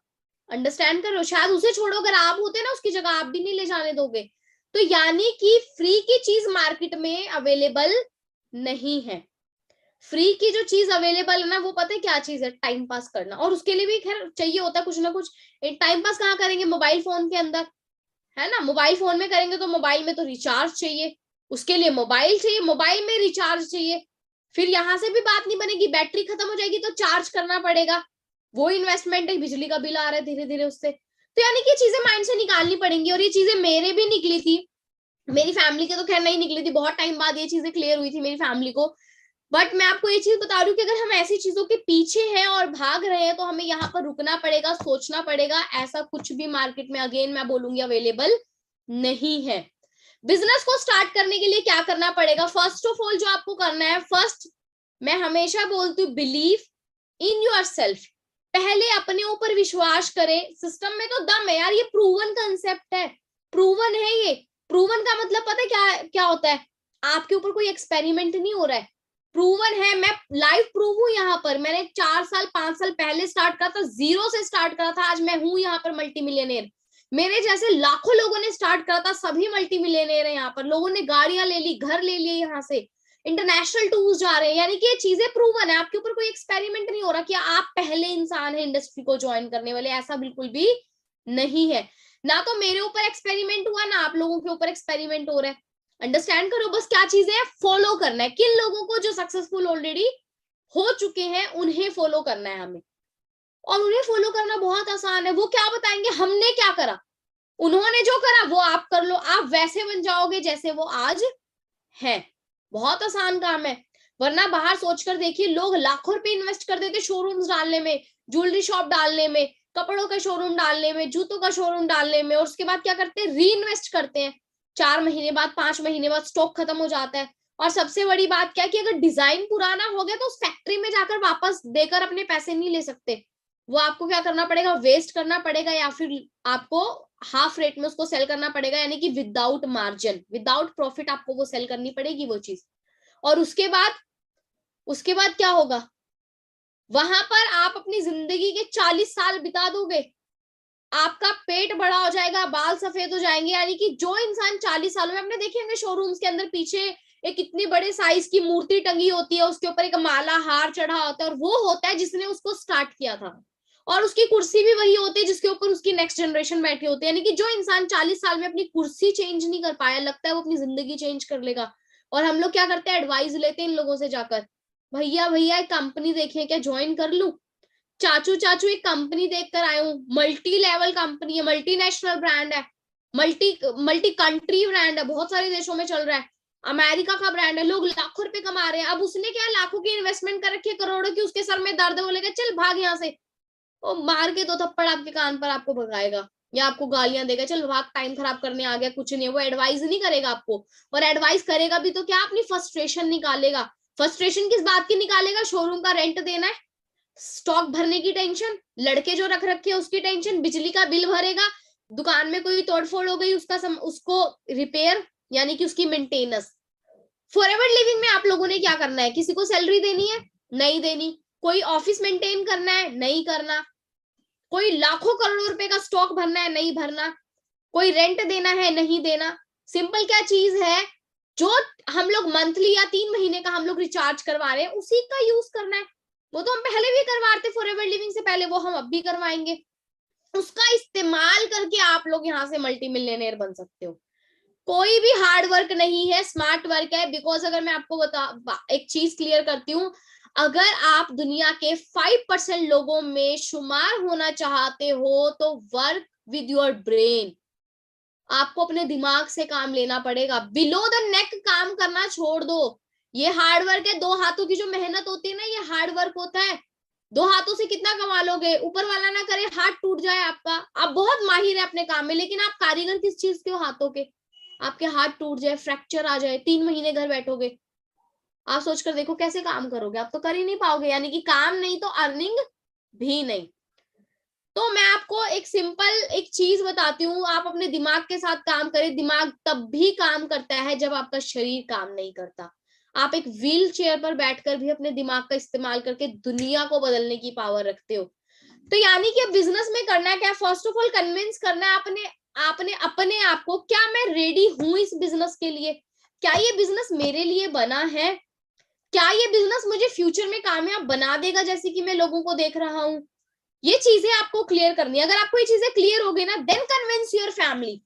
अंडरस्टैंड कर रहे हो? शायद उसे छोड़ो, अगर आप होते ना उसकी जगह, आप भी नहीं ले जाने दोगे। तो यानी कि फ्री की चीज मार्केट में अवेलेबल नहीं है। फ्री की जो चीज अवेलेबल है ना, वो पता है क्या चीज है? टाइम पास करना। और उसके लिए भी खैर चाहिए होता है कुछ ना कुछ। टाइम पास कहाँ करेंगे? मोबाइल फोन के अंदर, है ना? मोबाइल फोन में करेंगे तो मोबाइल में तो रिचार्ज चाहिए, उसके लिए मोबाइल चाहिए, मोबाइल में रिचार्ज चाहिए, फिर यहां से भी बात नहीं बनेगी, बैटरी खत्म हो जाएगी तो चार्ज करना पड़ेगा, वो इन्वेस्टमेंट है, बिजली का बिल आ रहा है धीरे धीरे उससे। तो यानी कि चीजें माइंड से निकालनी पड़ेंगी, और ये चीजें मेरे भी निकली थी, मेरी फैमिली के तो खैर नहीं निकली थी, बहुत टाइम बाद ये चीजें क्लियर हुई थी मेरी फैमिली को। बट मैं आपको ये चीज बता रही हूँ कि अगर हम ऐसी चीजों के पीछे हैं और भाग रहे हैं तो हमें यहाँ पर रुकना पड़ेगा, सोचना पड़ेगा। ऐसा कुछ भी मार्केट में, अगेन मैं बोलूंगी, अवेलेबल नहीं है। बिजनेस को स्टार्ट करने के लिए क्या करना पड़ेगा? फर्स्ट ऑफ ऑल जो आपको करना है, फर्स्ट मैं हमेशा बोलती हूँ, बिलीव इन योर सेल्फ। पहले अपने ऊपर विश्वास करें। सिस्टम में तो दम है यार, ये प्रूवन कंसेप्ट है, प्रूवन है ये। प्रूवन का मतलब पता है क्या क्या होता है? आपके ऊपर कोई एक्सपेरिमेंट नहीं हो रहा है, प्रूवन है। मैं लाइव प्रूव हूं यहाँ पर, मैंने 4 साल 5 साल पहले स्टार्ट करा था, जीरो से स्टार्ट करा था, आज मैं हूं यहाँ पर मल्टी मिलियनेयर। मेरे जैसे लाखों लोगों ने स्टार्ट करा था, सभी मल्टी मिलियनेयर है यहाँ पर। लोगों ने गाड़ियां ले ली, घर ले लिए, यहाँ से इंटरनेशनल टूर्स जा रहे हैं, यानी कि ये चीजें प्रूवन है। आपके ऊपर कोई एक्सपेरिमेंट नहीं हो रहा कि आप पहले इंसान है इंडस्ट्री को ज्वाइन करने वाले, ऐसा बिल्कुल भी नहीं है। ना तो मेरे ऊपर एक्सपेरिमेंट हुआ, ना आप लोगों के ऊपर एक्सपेरिमेंट हो रहा है। अंडरस्टैंड करो, बस क्या चीजें है, फॉलो करना है। किन लोगों को जो सक्सेसफुल ऑलरेडी हो चुके हैं उन्हें फॉलो करना है हमें, और उन्हें फॉलो करना बहुत आसान है। वो क्या बताएंगे, हमने क्या करा, उन्होंने जो करा वो आप कर लो, आप वैसे बन जाओगे जैसे वो आज है। बहुत आसान काम है। वरना बाहर सोचकर देखिए, लोग लाखों रुपए इन्वेस्ट कर देते शोरूम्स डालने में, ज्वेलरी शॉप डालने में, कपड़ों का शोरूम डालने में, जूतों का शोरूम डालने में, और उसके बाद क्या करते हैं, री इन्वेस्ट करते हैं। 4 महीने बाद 5 महीने बाद स्टॉक खत्म हो जाता है। और सबसे बड़ी बात क्या है कि अगर डिजाइन पुराना हो गया तो उस फैक्ट्री में जाकर वापस देकर अपने पैसे नहीं ले सकते। वो आपको क्या करना पड़ेगा, वेस्ट करना पड़ेगा, या फिर आपको हाफ रेट में उसको सेल करना पड़ेगा, यानी कि विदाउट मार्जिन, विदाउट प्रॉफिट आपको वो सेल करनी पड़ेगी वो चीज। और उसके बाद क्या होगा, वहां पर आप अपनी जिंदगी के 40 साल बिता दोगे, आपका पेट बड़ा हो जाएगा, बाल सफेद हो जाएंगे। यानी कि जो इंसान 40 सालों में, आपने देखे होंगे शोरूम्स के अंदर पीछे एक इतनी बड़े साइज की मूर्ति टंगी होती है, उसके ऊपर एक माला हार चढ़ा होता है, और वो होता है जिसने उसको स्टार्ट किया था। और उसकी कुर्सी भी वही होती है जिसके ऊपर उसकी नेक्स्ट जनरेशन बैठी होती है। यानी कि जो इंसान 40 साल में अपनी कुर्सी चेंज नहीं कर पाया, लगता है वो अपनी जिंदगी चेंज कर लेगा। और हम लोग क्या करते हैं, एडवाइस लेते हैं इन लोगों से जाकर, भैया भैया एक कंपनी देखें क्या, ज्वाइन कर लूं? चाचू चाचू एक कंपनी देख कर आए हूँ, मल्टी लेवल कंपनी है, मल्टीनेशनल ब्रांड है, मल्टी मल्टी कंट्री ब्रांड है, बहुत सारे देशों में चल रहा है, अमेरिका का ब्रांड है, लोग लाखों रुपए कमा रहे हैं। अब उसने क्या लाखों की इन्वेस्टमेंट कर रखी है, करोड़ों की, उसके सर में दर्द है, बोलेगा चल भाग यहाँ से, वो मार के 2 थप्पड़ आपके कान पर आपको भगाएगा या आपको गालियां देगा, चल भाग, टाइम खराब करने आ गया, कुछ नहीं है। वो एडवाइस नहीं करेगा आपको, और एडवाइस करेगा भी तो क्या, अपनी फ्रस्ट्रेशन निकालेगा। फ्रस्ट्रेशन किस बात की निकालेगा? शोरूम का रेंट देना है, स्टॉक भरने की टेंशन, लड़के जो रख रखे उसकी टेंशन, बिजली का बिल भरेगा, दुकान में कोई तोड़फोड़ हो गई उसको रिपेयर, यानी कि उसकी मेंटेनेंस। फॉरएवर लिविंग में आप लोगों ने क्या करना है? किसी को सैलरी देनी है? नहीं देनी। कोई ऑफिस मेंटेन करना है? नहीं करना। कोई लाखों करोड़ों रुपए का स्टॉक भरना है? नहीं भरना। कोई रेंट देना है? नहीं देना। सिंपल क्या चीज है, जो हम लोग मंथली या 3 महीने का हम लोग रिचार्ज करवा रहे हैं उसी का यूज करना है। वो तो हम पहले भी करवाते फॉरएवर लिविंग से पहले, वो हम अब भी करवाएंगे। उसका इस्तेमाल करके आप लोग यहाँ से मल्टी मिलियनेयर बन सकते हो। कोई भी हार्ड वर्क नहीं है, स्मार्ट वर्क है। बिकॉज अगर मैं आपको एक चीज क्लियर करती हूँ, अगर आप दुनिया के 5% लोगों में शुमार होना चाहते हो तो वर्क विद योर ब्रेन। आपको अपने दिमाग से काम लेना पड़ेगा। बिलो द नेक काम करना छोड़ दो। ये हार्ड वर्क है, 2 हाथों की जो मेहनत होती है ना, ये हार्ड वर्क होता है। 2 हाथों से कितना कमा लोगे? ऊपर वाला ना करे हाथ टूट जाए आपका, आप बहुत माहिर है अपने काम में, लेकिन आप कारीगर किस चीज के हो? हाथों के। आपके हाथ टूट जाए, फ्रैक्चर आ जाए, 3 महीने घर बैठोगे, आप सोचकर देखो कैसे काम करोगे? आप तो कर ही नहीं पाओगे। यानी कि काम नहीं तो अर्निंग भी नहीं। तो मैं आपको एक सिंपल एक चीज बताती हूँ, आप अपने दिमाग के साथ काम करें। दिमाग तब भी काम करता है जब आपका शरीर काम नहीं करता। आप एक व्हील चेयर पर बैठकर भी अपने दिमाग का इस्तेमाल करके दुनिया को बदलने की पावर रखते हो। तो यानी कि अब बिजनेस में करना क्या? फर्स्ट ऑफ ऑल कन्विंस करना है आपने आपने अपने आप को, क्या मैं रेडी हूं इस बिजनेस के लिए? क्या ये बिजनेस मेरे लिए बना है? क्या ये बिजनेस मुझे फ्यूचर में कामयाब बना देगा जैसे कि मैं लोगों को देख रहा हूँ? ये चीजें आपको क्लियर करनी है। अगर आपको ये चीजें क्लियर हो गई ना, देन कन्विंस योर फैमिली।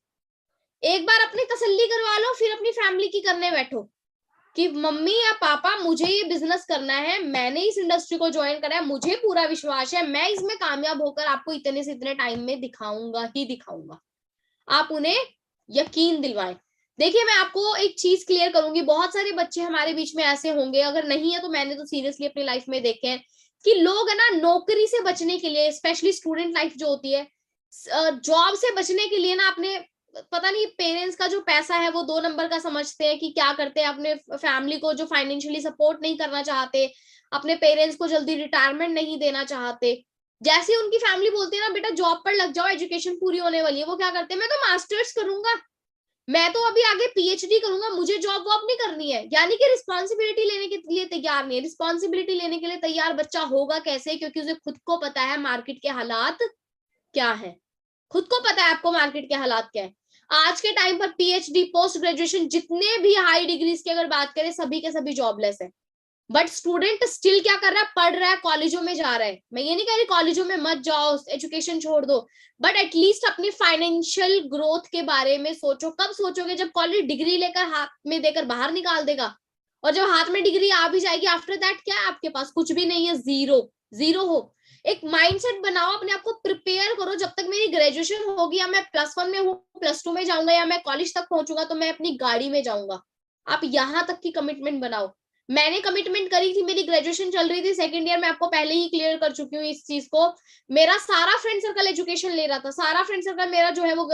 एक बार अपनी तसल्ली करवा लो, फिर अपनी फैमिली की करने बैठो कि मम्मी या पापा मुझे ये बिजनेस करना है, मैंने इस इंडस्ट्री को ज्वाइन करा है, मुझे पूरा विश्वास है मैं इसमें कामयाब होकर आपको इतने से इतने टाइम में दिखाऊंगा ही दिखाऊंगा। आप उन्हें यकीन दिलवाएं। देखिए मैं आपको एक चीज क्लियर करूंगी, बहुत सारे बच्चे हमारे बीच में ऐसे होंगे, अगर नहीं है तो मैंने तो सीरियसली अपनी लाइफ में देखे हैं कि लोग है ना, नौकरी से बचने के लिए, स्पेशली स्टूडेंट लाइफ जो होती है, जॉब से बचने के लिए ना, अपने पता नहीं पेरेंट्स का जो पैसा है वो 2 नंबर का समझते हैं कि क्या करते हैं, अपने फैमिली को जो फाइनेंशियली सपोर्ट नहीं करना चाहते, अपने पेरेंट्स को जल्दी रिटायरमेंट नहीं देना चाहते। जैसे ही उनकी फैमिली बोलती है ना बेटा जॉब पर लग जाओ, एजुकेशन पूरी होने वाली है, वो क्या करते हैं, मैं तो मास्टर्स करूंगा, मैं तो अभी आगे पीएचडी करूंगा, मुझे जॉब वॉब नहीं करनी है। यानी कि रिस्पॉन्सिबिलिटी लेने के लिए तैयार नहीं है। रिस्पॉन्सिबिलिटी लेने के लिए तैयार बच्चा होगा कैसे? क्योंकि उसे खुद को पता है मार्केट के हालात क्या है, खुद को पता है आपको मार्केट के हालात क्या है। आज के टाइम पर पीएचडी, पोस्ट ग्रेजुएशन, जितने भी हाई डिग्रीज की अगर बात करें, सभी के सभी जॉबलेस है। बट स्टूडेंट स्टिल क्या कर रहा है? पढ़ रहा है, कॉलेजों में जा रहा है। मैं ये नहीं कह रही कॉलेजों में मत जाओ, एजुकेशन छोड़ दो, बट एटलीस्ट अपनी फाइनेंशियल ग्रोथ के बारे में सोचो। कब सोचोगे? जब कॉलेज डिग्री लेकर हाथ में देकर बाहर निकाल देगा, और जब हाथ में डिग्री आ भी जाएगी, आफ्टर दैट क्या है आपके पास? कुछ भी नहीं है, जीरो। जीरो हो। एक माइंडसेट बनाओ, अपने आप को प्रिपेयर करो, जब तक मेरी ग्रेजुएशन होगी, या मैं +1 में हूँ, +2 में जाऊंगा, या मैं कॉलेज तक पहुंचूंगा, तो मैं अपनी गाड़ी में जाऊंगा। आप यहां तक की कमिटमेंट बनाओ। मैंने कमिटमेंट करी थी, मेरी ग्रेजुएशन चल रही थी, सेकंड ईयर में, आपको पहले ही क्लियर कर चुकी हूँ इस चीज को। मेरा सारा फ्रेंड सर्कल एजुकेशन ले रहा था, सारा फ्रेंड सर्कल मेरा जो है वो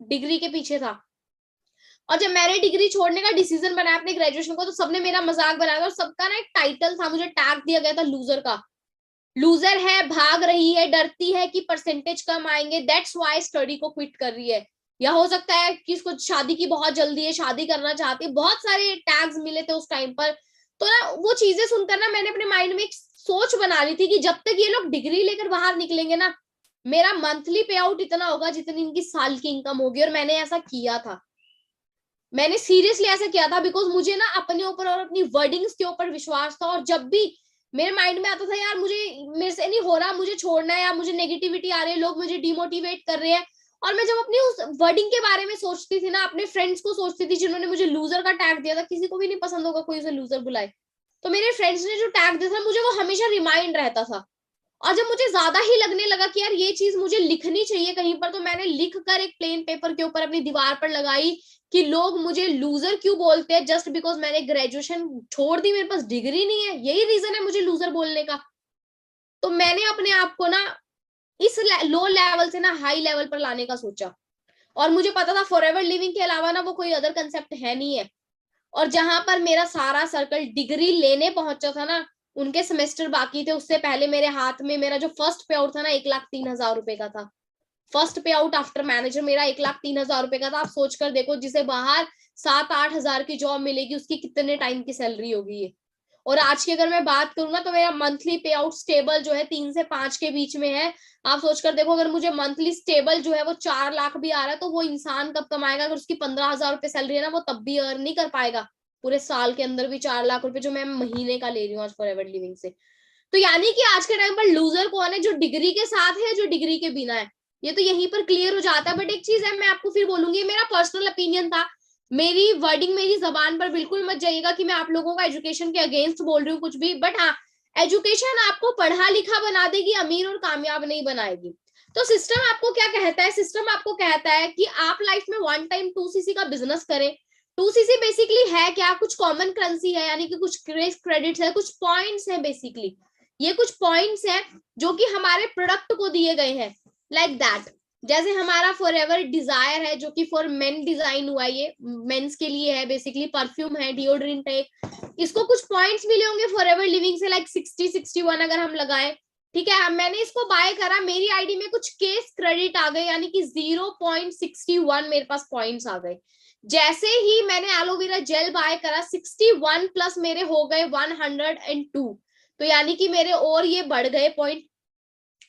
डिग्री के पीछे था। और जब मैंने डिग्री छोड़ने का डिसीजन बनाया अपने ग्रेजुएशन को, तो सबने मेरा मजाक बनाया था, और सबका ना एक टाइटल था, मुझे टैग दिया गया था लूजर का। लूजर है, भाग रही है, डरती है कि परसेंटेज कम आएंगे, दैट्स व्हाई स्टडी को क्विट कर रही है। या हो सकता है कि इसको शादी की बहुत जल्दी है, शादी करना चाहती है, बहुत सारे टैग्स मिले थे उस टाइम पर। तो ना वो चीजें सुनकर ना मैंने अपने माइंड में एक सोच बना ली थी कि जब तक ये लोग डिग्री लेकर बाहर निकलेंगे ना, मेरा मंथली पे आउट इतना होगा जितनी इनकी साल की इनकम होगी। और मैंने ऐसा किया था, मैंने सीरियसली ऐसा किया था, बिकॉज मुझे ना अपने ऊपर और अपनी वर्डिंग्स के ऊपर विश्वास था। और जब भी मेरे माइंड में आता था यार मुझे, मेरे से नहीं हो रहा, मुझे छोड़ना है, या मुझे नेगेटिविटी आ रही है, लोग मुझे डिमोटिवेट कर रहे हैं, और मैं जब अपनी उस वर्डिंग के बारे में सोचती थी ना, अपने फ्रेंड्स को सोचती थी जिन्होंने मुझे लूजर का टैग दिया था, किसी को भी नहीं पसंद होगा कोई उसे लूजर बुलाए, तो मेरे फ्रेंड्स ने जो टैग दिया था मुझे, वो हमेशा रिमाइंड रहता था और जब मुझे ज्यादा ही लगने लगा कि यार ये चीज मुझे लिखनी चाहिए कहीं पर, तो मैंने लिख कर एक प्लेन पेपर के ऊपर अपनी दीवार पर लगाई कि लोग मुझे लूजर क्यों बोलते हैं, जस्ट बिकॉज मैंने ग्रेजुएशन छोड़ दी, मेरे पास डिग्री नहीं है, यही रीजन है मुझे लूजर बोलने का। तो मैंने अपने आप को ना इस लो लेवल से ना हाई लेवल पर लाने का सोचा। और मुझे पता था फॉरएवर लिविंग के अलावा ना वो कोई अदर कंसेप्ट है नहीं है। और जहां पर मेरा सारा सर्कल डिग्री लेने पहुंचा था ना, उनके सेमेस्टर बाकी थे, उससे पहले मेरे हाथ में मेरा जो फर्स्ट पे आउट था ना 1,03,000 रुपए का था। फर्स्ट पे आउट आफ्टर मैनेजर मेरा 1,03,000 रुपए का था। आप सोच कर देखो, जिसे बाहर 7-8 हजार की जॉब मिलेगी उसकी कितने टाइम की सैलरी होगी ये। और आज की अगर मैं बात करूँ ना, तो मेरा मंथली पे आउट स्टेबल जो है 3 से 5 के बीच में है। आप सोचकर देखो, अगर मुझे मंथली स्टेबल जो है वो 4 लाख भी आ रहा है, तो वो इंसान कब कमाएगा? अगर उसकी 15,000 रुपए सैलरी है ना, वो तब भी अर्न नहीं कर पाएगा पूरे साल के अंदर भी 4 लाख रुपए जो मैं महीने का ले रही हूँ आज फॉरएवर लिविंग से। तो यानी कि आज के टाइम पर लूजर कौन है? जो डिग्री के साथ है, जो डिग्री के बिना है। ये तो यहीं पर क्लियर हो जाता है। बट एक चीज है, मैं आपको फिर बोलूंगी, मेरा पर्सनल ओपिनियन था, मेरी वर्डिंग मेरी जबान पर बिल्कुल मत जाइएगा कि मैं आप लोगों का एजुकेशन के अगेंस्ट बोल रही हूँ कुछ भी। बट हाँ, एजुकेशन आपको पढ़ा लिखा बना देगी, अमीर और कामयाब नहीं बनाएगी। तो सिस्टम आपको क्या कहता है? सिस्टम आपको कहता है कि आप लाइफ में 1 टाइम 2 सीसी का बिजनेस करें। 2 सीसी बेसिकली है क्या? कुछ कॉमन करेंसी है, यानी कि कुछ क्रेडिट्स है, कुछ पॉइंट्स है बेसिकली। ये कुछ पॉइंट्स हैं जो कि हमारे प्रोडक्ट को दिए गए हैं, लाइक दैट। जैसे हमारा फॉरएवर डिजायर है जो कि फॉर मेन डिजाइन हुआ है, ये मेंस के लिए है बेसिकली, परफ्यूम है, डिओड्रेंट है। इसको कुछ पॉइंट्स मिले होंगे फॉरएवर लिविंग से, लाइक 60-61 अगर हम लगाएं, ठीक है। मैंने इसको बाय करा, मेरी आईडी में कुछ केस क्रेडिट आ गए, यानी कि 0.61 मेरे पास पॉइंट्स आ गए। जैसे ही मैंने एलोवेरा जेल बाय करा, 61 प्लस मेरे हो गए 102। तो यानी कि मेरे और ये बढ़ गए पॉइंट।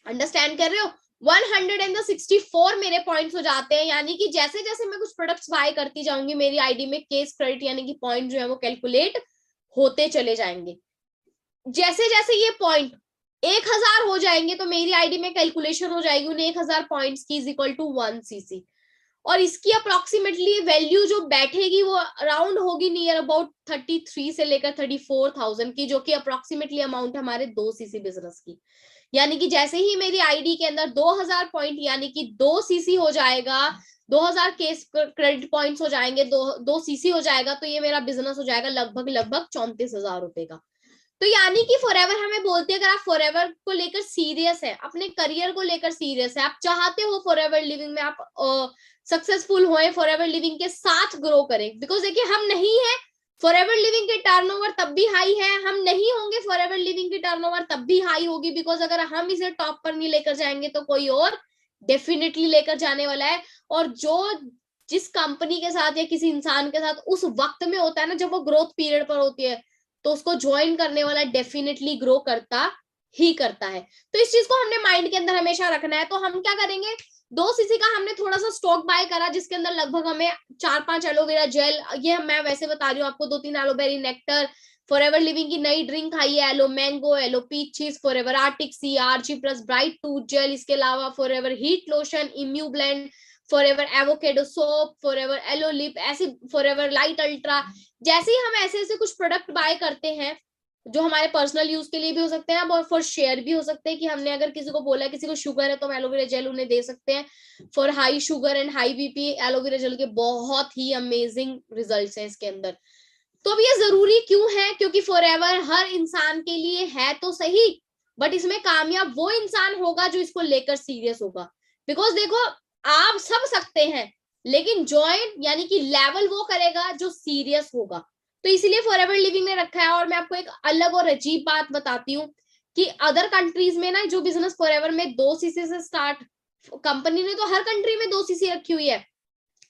अंडरस्टैंड कर रहे हो? 164 मेरे पॉइंट्स हो जाते हैं। यानी कि जैसे जैसे मैं कुछ प्रोडक्ट्स बाय करती जाऊंगी, मेरी आईडी में केस क्रेडिट यानी कि पॉइंट जो है वो कैलकुलेट होते चले जाएंगे। जैसे जैसे ये पॉइंट 1,000 हो जाएंगे, तो मेरी आईडी में कैलकुलेशन हो जाएगी उन 1,000 पॉइंट्स की इज इक्वल टू 1 सीसी। और इसकी अप्रोक्सीमेटली वैल्यू जो बैठेगी वो अराउंड होगी नियर अबाउट 33 से लेकर 34,000 की, जो कि अप्रोक्सीमेटली अमाउंट है हमारे 2 सीसी बिजनेस की। यानी कि जैसे ही मेरी आईडी के अंदर 2,000 पॉइंट यानी कि 2 सीसी हो जाएगा, 2,000 केस क्रेडिट पॉइंट्स हो जाएंगे, 2 सीसी हो जाएगा, तो ये मेरा बिजनेस हो जाएगा लगभग लगभग 34,000 रुपए का। तो यानी कि फॉरएवर हमें बोलते हैं, अगर आप फॉरएवर को लेकर सीरियस है, अपने करियर को लेकर सीरियस है, आप चाहते हो फॉरएवर लिविंग में आप सक्सेसफुल होए, फॉरएवर लिविंग के साथ ग्रो करें। बिकॉज देखिए, हम नहीं है फॉरएवर लिविंग के टर्नओवर तब भी हाई है, हम नहीं होंगे फॉरएवर लिविंग की टर्नओवर तब भी हाई होगी। बिकॉज अगर हम इसे टॉप पर नहीं लेकर जाएंगे तो कोई और डेफिनेटली लेकर जाने वाला है। और जो जिस कंपनी के साथ या किसी इंसान के साथ उस वक्त में होता है ना, जब वो ग्रोथ पीरियड पर होती है, तो उसको ज्वाइन करने वाला डेफिनेटली ग्रो करता ही करता है। तो इस चीज को हमने माइंड के अंदर हमेशा रखना है। तो हम क्या करेंगे, 2 सीसी का हमने थोड़ा सा स्टॉक बाय करा, जिसके अंदर लगभग हमें 4-5 एलोवेरा जेल, ये मैं वैसे बता रही हूँ आपको, 2-3 एलोबेरी नेक्टर, फॉरएवर लिविंग की नई ड्रिंक आई है aloe mango, aloe peaches, Forever Arctic Sea, RG plus bright tooth gel, इसके अलावा Forever heat lotion, emu blend, Forever avocado soap, Forever aloe lip, ऐसे फॉरएवर लाइट अल्ट्रा। जैसे ही हम ऐसे ऐसे कुछ प्रोडक्ट बाय करते हैं जो हमारे पर्सनल यूज के लिए भी हो सकते हैं और फॉर शेयर भी हो सकते हैं, कि हमने अगर किसी को बोला है, किसी को शुगर है, तो हम एलोवेरा जेल उन्हें दे सकते हैं। For high sugar and high BP aloe vera gel के बहुत ही अमेजिंग रिजल्ट्स हैं इसके अंदर। तो अब ये जरूरी क्यों है? क्योंकि फॉरएवर हर इंसान के लिए है तो सही, बट इसमें कामयाब वो इंसान होगा जो इसको लेकर सीरियस होगा। बिकॉज देखो, आप सब सकते हैं, लेकिन ज्वाइन यानी कि लेवल वो करेगा जो सीरियस होगा। तो इसीलिए फॉरएवर लिविंग ने रखा है। और मैं आपको एक अलग और अजीब बात बताती हूँ कि अदर कंट्रीज में ना जो बिजनेस फॉरएवर में 2 सीसी से स्टार्ट, कंपनी ने तो हर कंट्री में 2 सीसी रखी हुई है,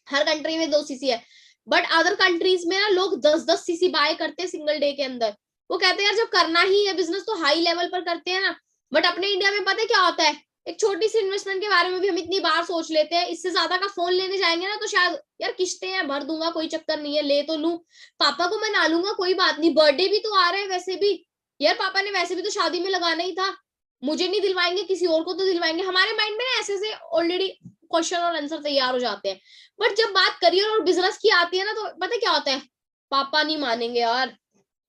हर कंट्री में 2 सीसी है। बट अदर कंट्रीज में ना लोग 10-10 सीसी बाय करते हैं सिंगल डे के अंदर। वो कहते हैं यार जब करना ही है बिजनेस तो हाई लेवल पर करते हैं ना। बट अपने इंडिया में पता है क्या होता है, एक छोटी सी इन्वेस्टमेंट के बारे में भी हम इतनी बार सोच लेते हैं, इससे ज्यादा का फोन लेने जाएंगे ना तो शायद यार किस्तें हैं भर दूंगा, कोई चक्कर नहीं है, ले तो लूं, पापा को मना लूंगा, कोई बात नहीं, बर्थडे भी तो आ रहा है वैसे भी, यार पापा ने वैसे भी तो शादी में लगाना ही था, मुझे नहीं दिलवाएंगे किसी और को तो दिलवाएंगे। हमारे माइंड में ना ऐसे से ऑलरेडी क्वेश्चन और आंसर तैयार हो जाते हैं। बट जब बात करियर और बिजनेस की आती है ना, तो पता क्या होता है, पापा नहीं मानेंगे यार,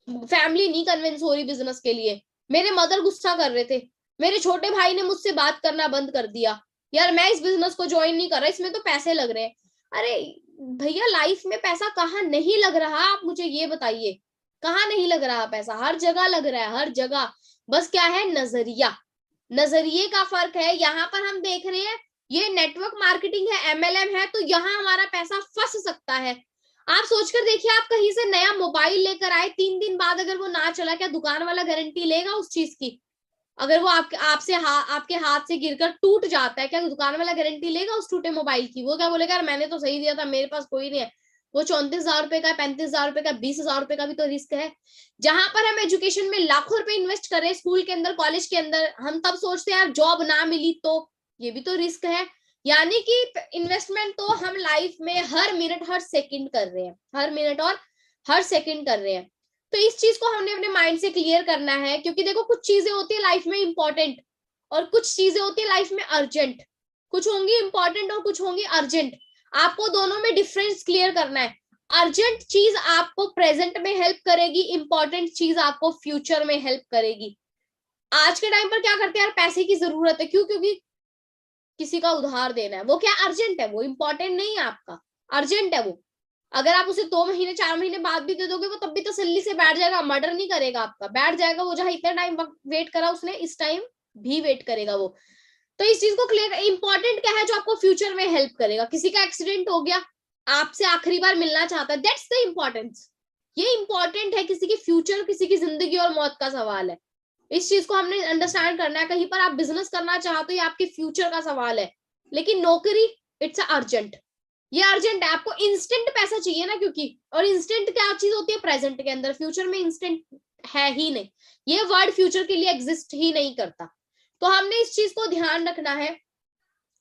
फैमिली नहीं कन्विंस हो रही बिजनेस के लिए, मेरे मदर गुस्सा कर रहे थे, मेरे छोटे भाई ने मुझसे बात करना बंद कर दिया, यार मैं इस बिजनेस को ज्वाइन नहीं कर रहा, इसमें तो पैसे लग रहे हैं। अरे भैया, लाइफ में पैसा कहाँ नहीं लग रहा, आप मुझे ये बताइए, कहाँ नहीं लग रहा पैसा? हर जगह लग रहा है, हर जगह। बस क्या है, नजरिया, नजरिए का फर्क है। यहाँ पर हम देख रहे हैं ये नेटवर्क मार्केटिंग है, एमएलएम है, तो यहाँ हमारा पैसा फंस सकता है। आप सोचकर देखिए, आप कहीं से नया मोबाइल लेकर आए, 3 दिन बाद अगर वो ना चला, क्या दुकान वाला गारंटी लेगा उस चीज की? अगर वो आपके हाथ से गिरकर टूट जाता है, क्या दुकान वाला गारंटी लेगा उस टूटे मोबाइल की? वो क्या बोलेगा, यार मैंने तो सही दिया था, मेरे पास कोई नहीं है। वो 34,000 रुपए का, 35,000 रुपए का, 20,000 रुपए का भी तो रिस्क है। जहां पर हम एजुकेशन में लाखों रुपए इन्वेस्ट करें, स्कूल के अंदर, कॉलेज के अंदर, हम तब सोचते हैं यार जॉब ना मिली तो, ये भी तो रिस्क है। यानी कि इन्वेस्टमेंट तो हम लाइफ में हर मिनट हर सेकंड कर रहे हैं, हर मिनट और हर सेकंड कर रहे हैं। तो इस चीज को हमने अपने माइंड से क्लियर करना है, क्योंकि देखो कुछ चीजें होती है लाइफ में इंपॉर्टेंट, और कुछ चीजें होती है लाइफ में अर्जेंट। कुछ होंगी इंपॉर्टेंट और कुछ होंगी अर्जेंट। आपको दोनों में डिफरेंस क्लियर करना है। अर्जेंट चीज आपको प्रेजेंट में हेल्प करेगी, इंपॉर्टेंट चीज आपको फ्यूचर में हेल्प करेगी। आज के टाइम पर क्या करते हैं यार, पैसे की जरूरत है, क्यों? क्योंकि किसी का उधार देना है, वो क्या अर्जेंट है, वो इंपॉर्टेंट नहीं है आपका, अर्जेंट है वो। अगर आप उसे 2 महीने 4 महीने बाद भी दे दोगे, वो तब भी तसल्ली से बैठ जाएगा, मर्डर नहीं करेगा आपका, बैठ जाएगा वो, जहां इतना टाइम वेट करा उसने, इस टाइम भी वेट करेगा वो। तो इस चीज को क्लियर, इंपॉर्टेंट क्या है जो आपको फ्यूचर में हेल्प करेगा? किसी का एक्सीडेंट हो गया, आपसे आखिरी बार मिलना चाहता है, दैट्स द इम्पोर्टेंस। ये इंपॉर्टेंट है, किसी की फ्यूचर, किसी की जिंदगी और मौत का सवाल है। इस चीज को हमने अंडरस्टैंड करना है। कहीं पर आप बिजनेस करना चाहते हो, ये आपके फ्यूचर का सवाल है। लेकिन नौकरी, इट्स अर्जेंट, ये अर्जेंट है, आपको इंस्टेंट पैसा चाहिए ना, क्योंकि, और इंस्टेंट क्या चीज होती है प्रेजेंट के अंदर, फ्यूचर में इंस्टेंट है ही नहीं। ये वर्ड फ्यूचर के लिए एग्जिस्ट ही नहीं करता। तो हमने इस चीज को ध्यान रखना है,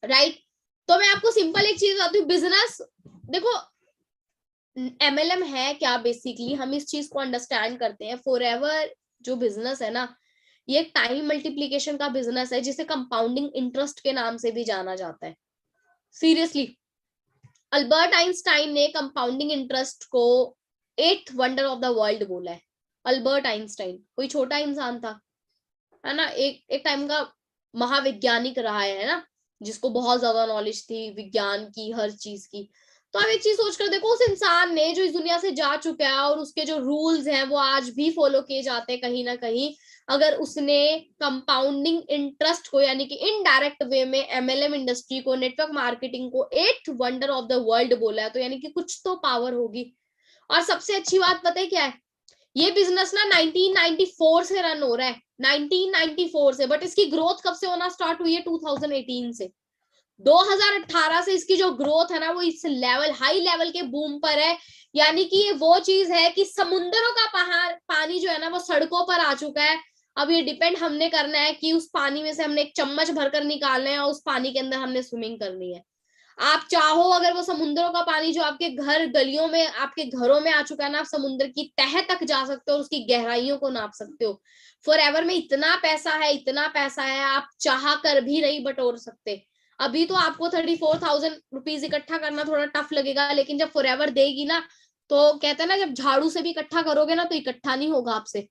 राइट? तो मैं आपको सिंपल एक चीज बताती हूँ, बिजनेस देखो, एमएलएम है क्या बेसिकली, हम इस चीज को अंडरस्टैंड करते हैं। फॉरएवर जो बिजनेस है ना, ये एक टाइम मल्टीप्लीकेशन का बिजनेस है, जिसे कंपाउंडिंग इंटरेस्ट के नाम से भी जाना जाता है। सीरियसली, अल्बर्ट आइंस्टाइन ने कंपाउंडिंग इंटरेस्ट को 8th wonder of the world बोला है। अल्बर्ट आइंस्टाइन कोई छोटा इंसान था, है ना, एक टाइम का महाविज्ञानिक रहा है ना, जिसको बहुत ज्यादा नॉलेज थी विज्ञान की, हर चीज की। तो आप एक चीज सोचकर देखो, उस इंसान ने जो इस दुनिया से जा चुका है, और उसके जो रूल्स हैं वो आज भी फॉलो किए जाते हैं कहीं ना कहीं। अगर उसने कंपाउंडिंग इंटरेस्ट को, यानी कि इनडायरेक्ट वे में एमएलएम इंडस्ट्री को, नेटवर्क मार्केटिंग को 8th wonder of the world बोला है, तो यानी कि कुछ तो पावर होगी। और सबसे अच्छी बात पता है क्या है, ये बिजनेस ना 1994 से रन हो रहा है, 1994 से, बट इसकी ग्रोथ कब से होना स्टार्ट हुई है? 2018 से। 2018 से इसकी जो ग्रोथ है ना, वो इस लेवल, हाई लेवल के बूम पर है। यानी कि ये वो चीज है कि समुद्रों का पानी जो है ना, वो सड़कों पर आ चुका है। अब ये डिपेंड हमने करना है कि उस पानी में से हमने एक चम्मच भरकर निकालना है, और उस पानी के अंदर हमने स्विमिंग करनी है। आप चाहो, अगर वो समुद्रों का पानी जो आपके घर गलियों में, आपके घरों में आ चुका है ना, आप समुद्र की तह तक जा सकते हो और उसकी गहराइयों को नाप सकते हो। फॉरएवर में इतना पैसा है, इतना पैसा है, आप चाह कर भी नहीं बटोर सकते। अभी तो आपको 34,000 रुपीज इकट्ठा करना थोड़ा टफ लगेगा, लेकिन जब फॉरएवर देगी ना, तो कहते हैं ना, जब झाड़ू से भी इकट्ठा करोगे ना, तो इकट्ठा नहीं होगा आपसे,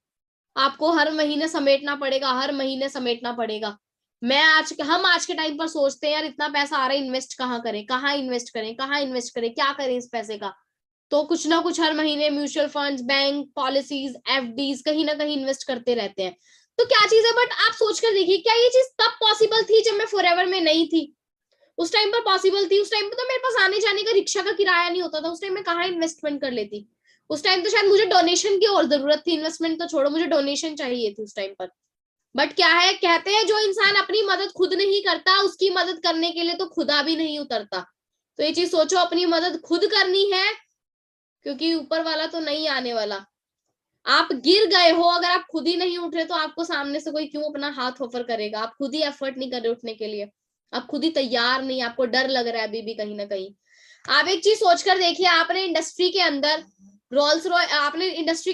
आपको हर महीने समेटना पड़ेगा, हर महीने समेटना पड़ेगा। हम आज के टाइम पर सोचते हैं यार इतना पैसा आ रहा है, इन्वेस्ट कहाँ करें, कहाँ इन्वेस्ट करें, कहाँ इन्वेस्ट करें, क्या करें इस पैसे का? तो कुछ ना कुछ हर महीने mutual funds, bank policies, FDs, कहीं ना कहीं इन्वेस्ट करते रहते हैं। तो क्या चीज है, बट आप सोचकर देखिए, क्या ये चीज तब पॉसिबल थी जब मैं फॉरएवर में नहीं थी? उस टाइम पर पॉसिबल थी? उस टाइम पर तो मेरे पास आने जाने का रिक्शा का किराया नहीं होता था, उस टाइम में कहाँ इन्वेस्टमेंट कर लेती? उस टाइम तो शायद मुझे डोनेशन की और जरूरत थी, इन्वेस्टमेंट तो छोड़ो, मुझे डोनेशन चाहिए थी उस टाइम पर। बट क्या है, कहते हैं जो इंसान अपनी मदद खुद नहीं करता, उसकी मदद करने के लिए तो खुदा भी नहीं उतरता। तो ये चीज सोचो, अपनी मदद खुद करनी है, क्योंकि ऊपर वाला तो नहीं आने वाला। आप गिर गए हो, अगर आप खुद ही नहीं उठ रहे, तो आपको सामने से कोई क्यों अपना हाथ ऑफर करेगा? आप खुद ही एफर्ट नहीं कर रहे उठने के लिए, आप खुद ही तैयार नहीं, आपको डर लग रहा है अभी भी कहीं ना कहीं। आप एक चीज सोचकर देखिए, आपने इंडस्ट्री के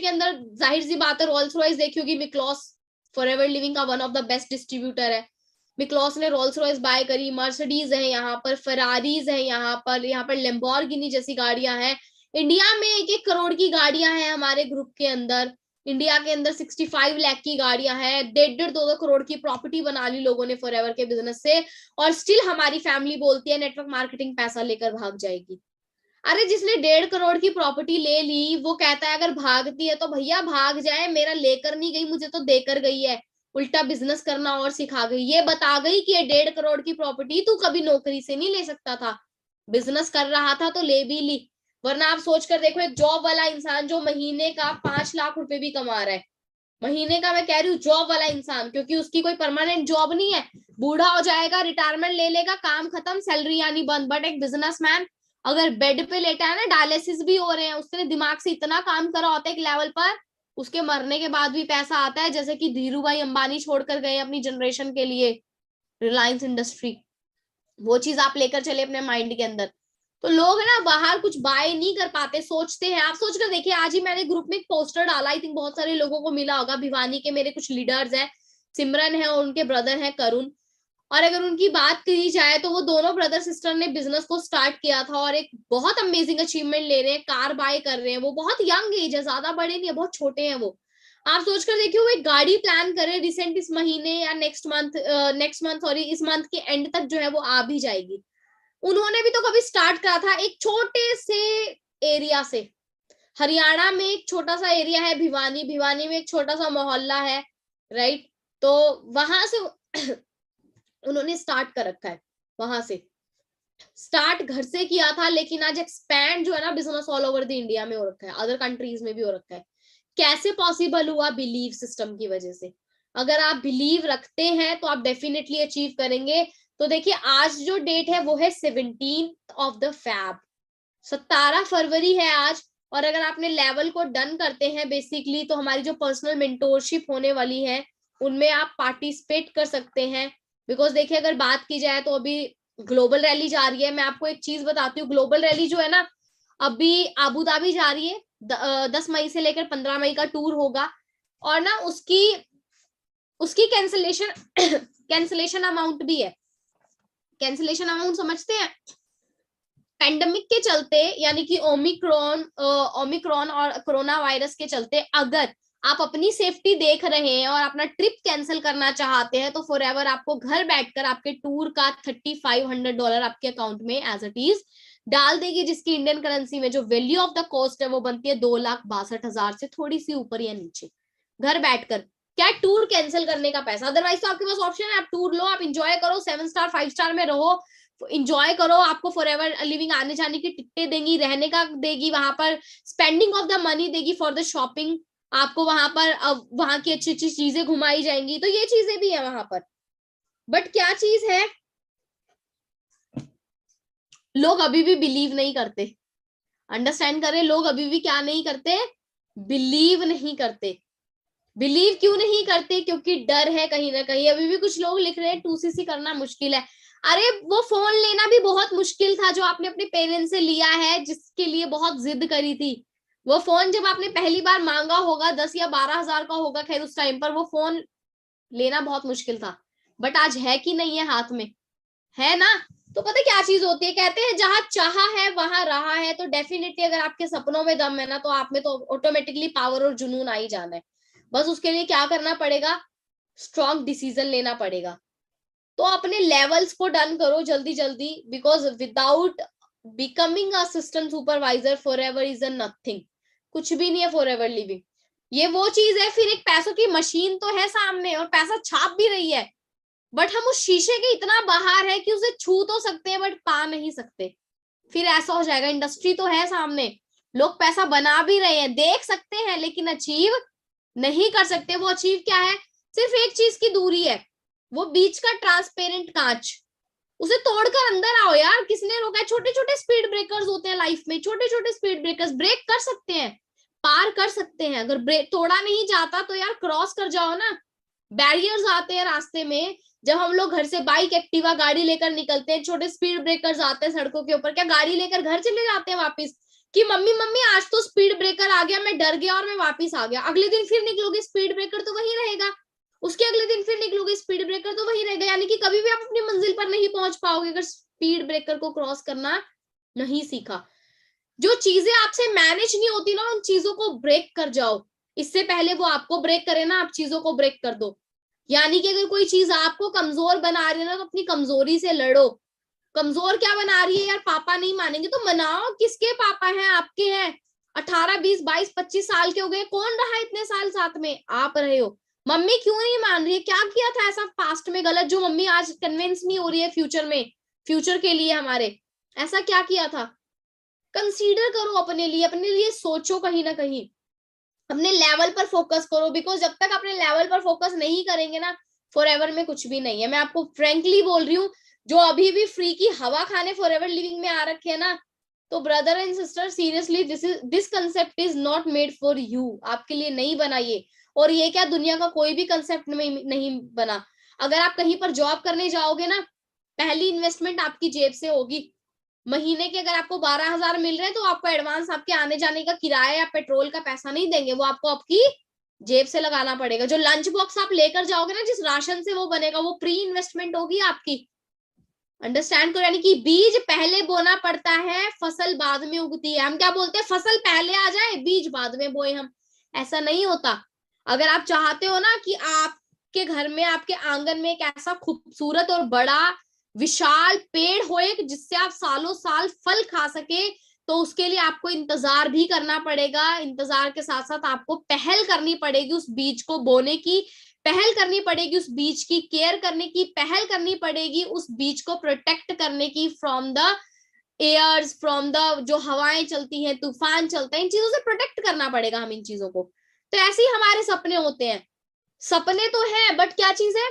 अंदर जाहिर सी बात है रोल्स रॉयस देखी होगी। मिक्लॉस फॉरएवर लिविंग का one of the best distributor है। मिक्लॉस ने रोल्स रॉयस बाय करी, मर्सिडीज है यहाँ पर, फरारीज है यहाँ पर लैम्बोर्गिनी जैसी गाड़ियां हैं। इंडिया में 1-1 करोड़ की गाड़ियां हैं हमारे ग्रुप के अंदर। इंडिया के अंदर 65 लाख की गाड़ियां हैं, 1.5-2 करोड़ की प्रॉपर्टी बना ली लोगों ने फॉरएवर के बिजनेस से, और स्टिल हमारी फैमिली बोलती है नेटवर्क मार्केटिंग पैसा लेकर भाग जाएगी। अरे जिसने 1.5 करोड़ की प्रॉपर्टी ले ली वो कहता है अगर भागती है तो भैया भाग जाए, मेरा लेकर नहीं गई, मुझे तो देकर गई है, उल्टा बिजनेस करना और सिखा गई, ये बता गई कि ये 1.5 करोड़ की प्रॉपर्टी तू कभी नौकरी से नहीं ले सकता था, बिजनेस कर रहा था तो ले भी ली। वरना आप सोच कर देखो, एक जॉब वाला इंसान जो महीने का 5 लाख रुपए भी कमा रहा है, महीने का, मैं कह रही हूँ जॉब वाला इंसान, क्योंकि उसकी कोई परमानेंट जॉब नहीं है, बूढ़ा हो जाएगा, रिटायरमेंट ले लेगा, काम खत्म, सैलरी आनी बंद। बट एक बिजनेसमैन अगर बेड पे लेटा है ना, डायलिसिस भी हो रहे हैं, उसने दिमाग से इतना काम करा होता है एक लेवल पर, उसके मरने के बाद भी पैसा आता है, जैसे कि धीरू भाई अंबानी छोड़कर गए अपनी जनरेशन के लिए रिलायंस इंडस्ट्री। वो चीज आप लेकर चले अपने माइंड के अंदर। तो लोग है ना बाहर कुछ बाय नहीं कर पाते, सोचते हैं। आप सोचकर देखिए, आज ही मैंने ग्रुप में एक पोस्टर डाला, आई थिंक बहुत सारे लोगों को मिला होगा, भिवानी के मेरे कुछ लीडर्स हैं, सिमरन है और उनके ब्रदर हैं करुण, और अगर उनकी बात की जाए तो वो दोनों ब्रदर सिस्टर ने बिजनेस को स्टार्ट किया था और एक बहुत अमेजिंग अचीवमेंट ले रहे हैं, कार बाय कर रहे हैं। वो बहुत यंग एज है, ज्यादा बड़े नहीं है, बहुत छोटे हैं वो। आप सोचकर देखिए, वो एक गाड़ी प्लान करे रिसेंट, इस महीने या नेक्स्ट मंथ सॉरी इस मंथ के एंड तक जो है वो आ भी जाएगी। उन्होंने भी तो कभी स्टार्ट करा था एक छोटे से एरिया से। हरियाणा में एक छोटा सा एरिया है भिवानी, भिवानी में एक छोटा सा मोहल्ला है, राइट, तो वहां से उन्होंने स्टार्ट कर रखा है, वहां से स्टार्ट घर से किया था, लेकिन आज एक्सपैंड जो है ना business all over the India में हो रखा है, अदर कंट्रीज में भी हो रखा है। कैसे पॉसिबल हुआ? बिलीव सिस्टम की वजह से। अगर आप बिलीव रखते हैं तो आप डेफिनेटली अचीव करेंगे। तो देखिए, आज जो डेट है वो है 17th ऑफ द फैब, 17 फरवरी है आज। और अगर आपने लेवल को डन करते हैं बेसिकली, तो हमारी जो पर्सनल मेंटोरशिप होने वाली है उनमें आप पार्टिसिपेट कर सकते हैं। बिकॉज देखिए, अगर बात की जाए तो अभी ग्लोबल रैली जा रही है। मैं आपको एक चीज बताती हूँ, ग्लोबल रैली जो है ना अभी आबू धाबी जा रही है, 10 मई से लेकर 15 मई का टूर होगा। और ना उसकी उसकी कैंसिलेशन अमाउंट भी है। कैंसिलेशन अमाउंट समझते हैं? पेंडेमिक के चलते, यानी कि ओमिक्रॉन और कोरोना वायरस के चलते, अगर आप अपनी सेफ्टी देख रहे हैं और अपना ट्रिप कैंसिल करना चाहते हैं, तो फॉरएवर आपको घर बैठकर आपके टूर का $3500 आपके अकाउंट में एज इट इज डाल देगी, जिसकी इंडियन करेंसी में जो वैल्यू ऑफ द कॉस्ट है वो बनती है 2,62,000 से थोड़ी सी ऊपर या नीचे। घर बैठकर क्या, टूर कैंसिल करने का पैसा। अदरवाइज तो आपके पास ऑप्शन है, आप टूर लो, आप इंजॉय करो, 7 स्टार 5 स्टार में रहो, इंजॉय करो, आपको फॉरएवर लिविंग आने जाने की टिकटें देंगी, रहने का देगी, वहां पर स्पेंडिंग ऑफ द मनी देगी फॉर द शॉपिंग, आपको वहां पर वहां की अच्छी अच्छी चीजें घुमाई जाएंगी। तो ये चीजें भी है वहां पर। बट क्या चीज है, लोग अभी भी बिलीव नहीं करते। अंडरस्टैंड करें, लोग अभी भी क्या नहीं करते? बिलीव नहीं करते। बिलीव क्यों नहीं करते? क्योंकि डर है कहीं ना कहीं। अभी भी कुछ लोग लिख रहे हैं 2cc करना मुश्किल है। अरे वो फोन लेना भी बहुत मुश्किल था जो आपने अपने पेरेंट्स से लिया है, जिसके लिए बहुत जिद करी थी। वो फोन जब आपने पहली बार मांगा होगा 10 या 12 हजार का होगा, खैर उस टाइम पर वो फोन लेना बहुत मुश्किल था। बट आज है कि नहीं है हाथ में? है ना। तो पता क्या चीज होती है, कहते हैं जहां चाहा है वहां रहा है। तो डेफिनेटली अगर आपके सपनों में दम है ना, तो आप में तो ऑटोमेटिकली पावर और जुनून आ ही जाना है। बस उसके लिए क्या करना पड़ेगा? स्ट्रॉन्ग डिसीजन लेना पड़ेगा। तो अपने लेवल्स को डन करो जल्दी जल्दी, because without becoming assistant supervisor forever is a nothing. कुछ भी नहीं है फॉरएवर लिविंग। ये वो चीज है, फिर एक पैसों की मशीन तो है सामने और पैसा छाप भी रही है, बट हम उस शीशे के इतना बाहर है कि उसे छू तो सकते हैं बट पा नहीं सकते। फिर ऐसा हो जाएगा, इंडस्ट्री तो है सामने, लोग पैसा बना भी रहे हैं, देख सकते हैं, लेकिन अचीव नहीं कर सकते। वो अचीव क्या है? सिर्फ एक चीज की दूरी है, वो बीच का ट्रांसपेरेंट कांच, उसे तोड़कर अंदर आओ यार। किसने रोका है? छोटे छोटे स्पीड ब्रेकर्स होते हैं लाइफ में, छोटे छोटे स्पीड ब्रेकर्स, ब्रेक कर सकते हैं, पार कर सकते हैं। अगर ब्रेक तोड़ा नहीं जाता तो यार क्रॉस कर जाओ ना। बैरियर्स आते हैं रास्ते में, जब हम लोग घर से बाइक एक्टिवा गाड़ी लेकर निकलते हैं, छोटे स्पीड ब्रेकर्स आते हैं सड़कों के ऊपर, क्या गाड़ी लेकर घर चले जाते हैं वापस कि मम्मी मम्मी आज तो स्पीड ब्रेकर आ गया, मैं डर गया और मैं वापस आ गया? अगले दिन फिर निकलोगे, स्पीड ब्रेकर तो वही रहेगा, उसके अगले दिन फिर निकलोगे, स्पीड ब्रेकर तो वही रहेगा। यानी कि कभी भी आप अपनी मंजिल पर नहीं पहुंच पाओगे अगर स्पीड ब्रेकर को क्रॉस करना नहीं सीखा। जो चीजें आपसे मैनेज नहीं होती ना, उन चीजों को ब्रेक कर जाओ। इससे पहले वो आपको ब्रेक करे ना, आप चीजों को ब्रेक कर दो। यानी कि अगर कोई चीज आपको कमजोर बना रही है ना, तो अपनी कमजोरी से लड़ो। कमजोर क्या बना रही है यार, पापा नहीं मानेंगे तो मनाओ। किसके पापा हैं? आपके हैं। 18, 20, 22, 25 साल के हो गए, कौन रहा इतने साल साथ में? आप रहे हो। मम्मी क्यों नहीं मान रही है? क्या किया था ऐसा पास्ट में गलत जो मम्मी आज कन्विंस नहीं हो रही है फ्यूचर में, फ्यूचर के लिए हमारे? ऐसा क्या किया था? कंसीडर करो अपने लिए सोचो, कहीं ना कहीं अपने लेवल पर फोकस करो। बिकॉज जब तक अपने लेवल पर फोकस नहीं करेंगे ना, फॉर एवर में कुछ भी नहीं है। मैं आपको फ्रेंकली बोल रही हूँ, जो अभी भी फ्री की हवा खाने फॉर एवर लिविंग में आ रखे हैं ना, तो brother and sister seriously this concept is not made for you. आपके लिए नहीं बना ये। और ये क्या, दुनिया का कोई भी कंसेप्ट में नहीं बना। अगर आप कहीं पर जॉब करने जाओगे ना, पहली इन्वेस्टमेंट आपकी जेब से होगी। महीने के अगर आपको 12,000 मिल रहे हैं, तो आपको एडवांस आपके आने जाने का किराया या पेट्रोल का पैसा नहीं देंगे, वो आपको आपकी जेब से लगाना पड़ेगा। जो लंच बॉक्स आप लेकर जाओगे ना, जिस राशन से वो बनेगा, वो प्री इन्वेस्टमेंट होगी आपकी। अंडरस्टैंड करो। यानी कि बीज पहले बोना पड़ता है, फसल बाद में उगती है। हम क्या बोलते हैं, फसल पहले आ जाए, बीज बाद में बोए हम। ऐसा नहीं होता। अगर आप चाहते हो ना कि आपके घर में, आपके आंगन में एक ऐसा खूबसूरत और बड़ा विशाल पेड़ हो एक, जिससे आप सालों साल फल खा सके, तो उसके लिए आपको इंतजार भी करना पड़ेगा। इंतजार के साथ साथ आपको पहल करनी पड़ेगी, उस बीज को बोने की पहल करनी पड़ेगी, उस बीज की केयर करने की पहल करनी पड़ेगी, उस बीज को प्रोटेक्ट करने की from the airs, from the जो हवाएं चलती हैं, तूफान चलते हैं, इन चीजों से प्रोटेक्ट करना पड़ेगा हम इन चीजों को। तो ऐसे ही हमारे सपने होते हैं। सपने तो है, बट क्या चीज है,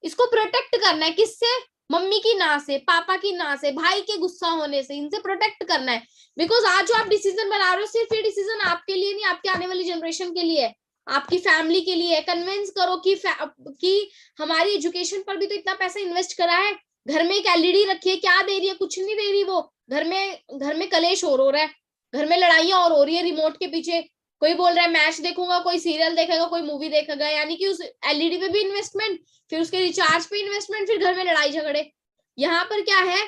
इसको प्रोटेक्ट करना है। किससे? मम्मी की ना से, पापा की ना से, भाई के गुस्सा होने से, इनसे प्रोटेक्ट करना है। बिकॉज आज जो आप डिसीजन बना रहे हो, सिर्फ ये डिसीजन आपके लिए नहीं, आपके आने वाली जनरेशन के लिए है, आपकी फैमिली के लिए है। कन्विंस करो कि हमारी एजुकेशन पर भी तो इतना पैसा इन्वेस्ट करा है। घर में एक एलईडी रखी है, क्या दे रही है? कुछ नहीं दे रही वो। घर में कलेश और हो रहा है, घर में लड़ाइयां और हो रही है रिमोट के पीछे। कोई बोल रहा है मैच देखूंगा, कोई सीरियल देखेगा, कोई मूवी देखेगा, यानी कि उस एलईडी पे भी इन्वेस्टमेंट, फिर उसके रिचार्ज पे इन्वेस्टमेंट, फिर घर में लड़ाई झगड़े। यहाँ पर क्या है,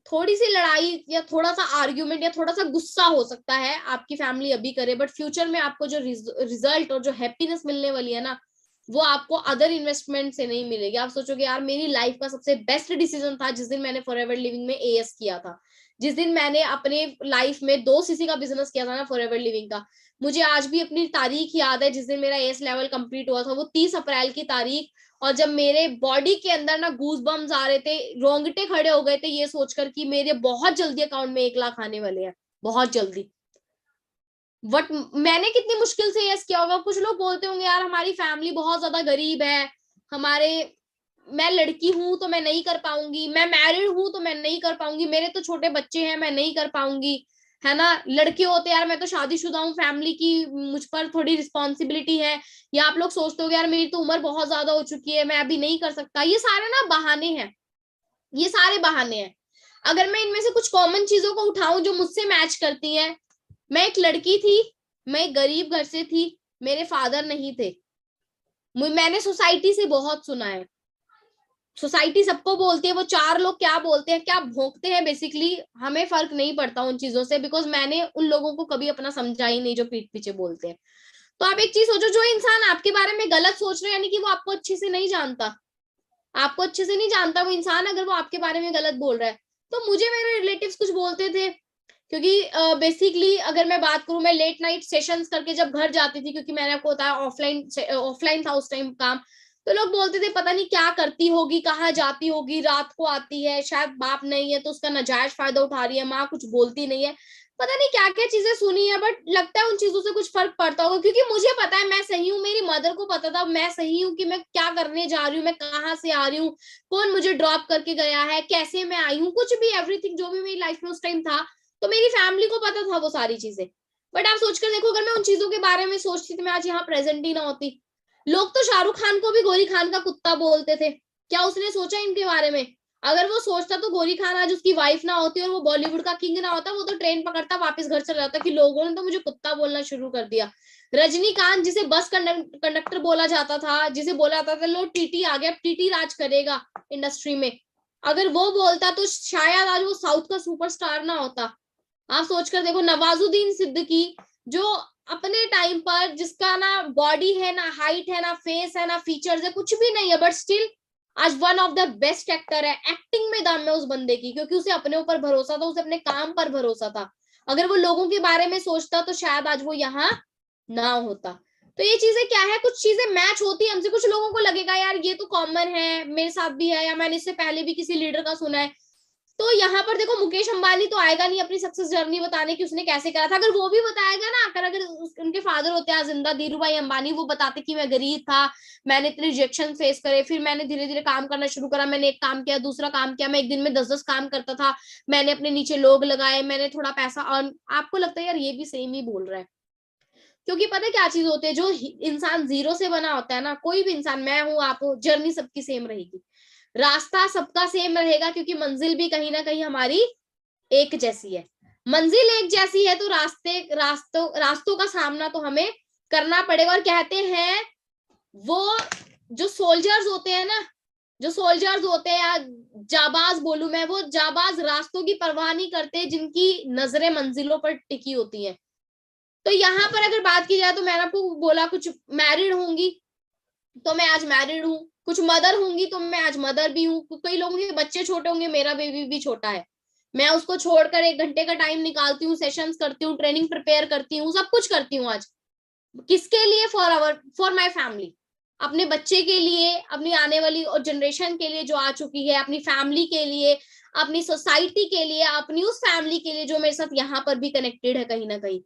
थोड़ी सी लड़ाई या थोड़ा सा आर्ग्यूमेंट या थोड़ा सा गुस्सा हो सकता है आपकी फैमिली अभी करे, बट फ्यूचर में आपको जो रिजल्ट और जो हैप्पीनेस मिलने वाली है ना, वो आपको अदर इन्वेस्टमेंट से नहीं मिलेगी। आप सोचोगे यार मेरी लाइफ का सबसे बेस्ट डिसीजन था जिस दिन मैंने फॉरएवर लिविंग में एएस किया था, जिस दिन मैंने अपने लाइफ में 2 सीसी का बिजनेस किया था ना फॉरएवर लिविंग का। मुझे आज भी अपनी तारीख याद है, जिस दिन मेरा एएस लेवल कंप्लीट हुआ था, वो 30 अप्रैल की तारीख। और जब मेरे बॉडी के अंदर ना गूज बम्स आ रहे थे, रोंगटे खड़े हो गए थे ये सोचकर कि मेरे बहुत जल्दी अकाउंट में 1 लाख आने वाले हैं, बहुत जल्दी। बट मैंने कितनी मुश्किल से यस किया होगा। कुछ लोग बोलते होंगे यार हमारी फैमिली बहुत ज्यादा गरीब है, हमारे मैं लड़की हूं तो मैं नहीं कर पाऊंगी, मैं मैरिड हूं तो मैं नहीं कर पाऊंगी, मेरे तो छोटे बच्चे हैं मैं नहीं कर पाऊंगी, है ना। लड़के होते यार मैं तो शादीशुदा हूँ, फैमिली की मुझ पर थोड़ी रिस्पॉन्सिबिलिटी है। या आप लोग सोचते हो यार मेरी तो उम्र बहुत ज्यादा हो चुकी है, मैं अभी नहीं कर सकता। ये सारे ना बहाने हैं, ये सारे बहाने हैं। अगर मैं इनमें से कुछ कॉमन चीजों को उठाऊं जो मुझसे मैच करती हैं, मैं एक लड़की थी, मैं एक गरीब घर से थी, मेरे फादर नहीं थे। मैंने सोसाइटी से बहुत सुना है, सोसाइटी सबको बोलती है, वो 4 लोग क्या बोलते हैं, क्या भोंकते हैं, बेसिकली हमें फर्क नहीं पड़ता उन चीजों से, बिकॉज मैंने उन लोगों को कभी अपना समझा ही नहीं जो पीठ पीछे बोलते हैं। तो आप एक चीज सोचो, जो इंसान आपके बारे में गलत सोच रहे हैं, यानी कि वो आपको अच्छे से नहीं जानता, आपको अच्छे से नहीं जानता वो इंसान, अगर वो आपके बारे में गलत बोल रहा है। तो मुझे मेरे रिलेटिव्स कुछ बोलते थे, क्योंकि बेसिकली अगर मैं बात करूं, मैं लेट नाइट सेशंस करके जब घर जाती थी, क्योंकि मैंने आपको बताया ऑफलाइन था उस टाइम काम, तो लोग बोलते थे पता नहीं क्या करती होगी, कहाँ जाती होगी, रात को आती है, शायद बाप नहीं है तो उसका नाजायज फायदा उठा रही है, माँ कुछ बोलती नहीं है, पता नहीं क्या क्या चीजें सुनी है। बट लगता है उन चीजों से कुछ फर्क पड़ता होगा, क्योंकि मुझे पता है मैं सही हूँ, मेरी मदर को पता था मैं सही हूँ कि मैं क्या करने जा रही हूँ, मैं कहाँ से आ रही हूँ, कौन मुझे ड्रॉप करके गया है, कैसे मैं आई हूँ, कुछ भी एवरीथिंग जो भी मेरी लाइफ में उस टाइम था, तो मेरी फैमिली को पता था वो सारी चीजें। बट आप सोचकर देखो, अगर मैं उन चीजों के बारे में सोचती तो मैं आज यहाँ प्रेजेंट ही ना होती। लोग तो शाहरुख खान को भी गोरी खान का कुत्ता बोलते थे, क्या उसने सोचा इनके बारे में? अगर वो सोचता तो गोरी खान आज उसकी वाइफ ना होती और वो बॉलीवुड का किंग ना होता, वो तो ट्रेन पकड़ता वापस घर चला जाता कि लोगों ने तो मुझे कुत्ता बोलना शुरू कर दिया। रजनीकांत जिसे बस कंडक्टर बोला जाता था, जिसे बोला जाता था लो टीटी आ गया, टीटी राज करेगा इंडस्ट्री में, अगर वो बोलता तो शायद आज वो साउथ का सुपरस्टार ना होता। आप सोचकर देखो, नवाजुद्दीन सिद्दीकी जो अपने टाइम पर, जिसका ना बॉडी है, ना हाइट है, ना फेस है, ना फीचर्स है, कुछ भी नहीं है, बट स्टिल आज one of the best actor है। एक्टिंग में दम है उस बंदे की, क्योंकि उसे अपने ऊपर भरोसा था, उसे अपने काम पर भरोसा था। अगर वो लोगों के बारे में सोचता तो शायद आज वो यहाँ ना होता। तो ये चीजें क्या है, कुछ चीजें मैच होती है हमसे। कुछ लोगों को लगेगा यार ये तो कॉमन है, मेरे साथ भी है, या मैंने इससे पहले भी किसी लीडर का सुना है। तो यहाँ पर देखो, मुकेश अंबानी तो आएगा नहीं अपनी सक्सेस जर्नी बताने की उसने कैसे करा था। अगर वो भी बताएगा ना, अगर उनके फादर होते हैं जिंदा, धीरू भाई अंबानी, वो बताते कि मैं गरीब था, मैंने इतने रिजेक्शन फेस करे, फिर मैंने धीरे धीरे काम करना शुरू करा, मैंने एक काम किया, दूसरा काम किया, मैं एक दिन में 10-10 काम करता था, मैंने अपने नीचे लोग लगाए, मैंने थोड़ा पैसा अर्न। आपको लगता है यार ये भी सेम ही बोल रहा है? क्योंकि पता है क्या चीज होती है, जो इंसान जीरो से बना होता है ना, कोई भी इंसान, मैं हूं, आप हो, जर्नी सबकी सेम रहेगी, रास्ता सबका सेम रहेगा, क्योंकि मंजिल भी कहीं ना कहीं हमारी एक जैसी है। मंजिल एक जैसी है, तो रास्तों का सामना तो हमें करना पड़ेगा। और कहते हैं वो जो सोल्जर्स होते हैं ना, जो सोल्जर्स होते हैं, या जाबाज बोलूं मैं, वो जाबाज रास्तों की परवाह नहीं करते, जिनकी नजरें मंजिलों पर टिकी होती हैं। तो यहाँ पर अगर बात की जाए, तो मैंने आपको बोला कुछ मैरिड होंगी तो मैं आज मैरिड हूँ, कुछ मदर होंगी तो मैं आज मदर भी हूँ, कई लोगों के बच्चे छोटे होंगे, मेरा बेबी भी छोटा है, मैं उसको छोड़कर 1 घंटे का टाइम निकालती हूँ, सेशंस करती हूँ, ट्रेनिंग प्रिपेयर करती हूँ, सब कुछ करती हूँ आज। किसके लिए? फॉर माई फैमिली, अपने बच्चे के लिए, अपनी आने वाली और जनरेशन के लिए जो आ चुकी है, अपनी फैमिली के लिए, अपनी सोसाइटी के लिए, अपनी उस फैमिली के लिए जो मेरे साथ यहाँ पर भी कनेक्टेड है कहीं ना कहीं।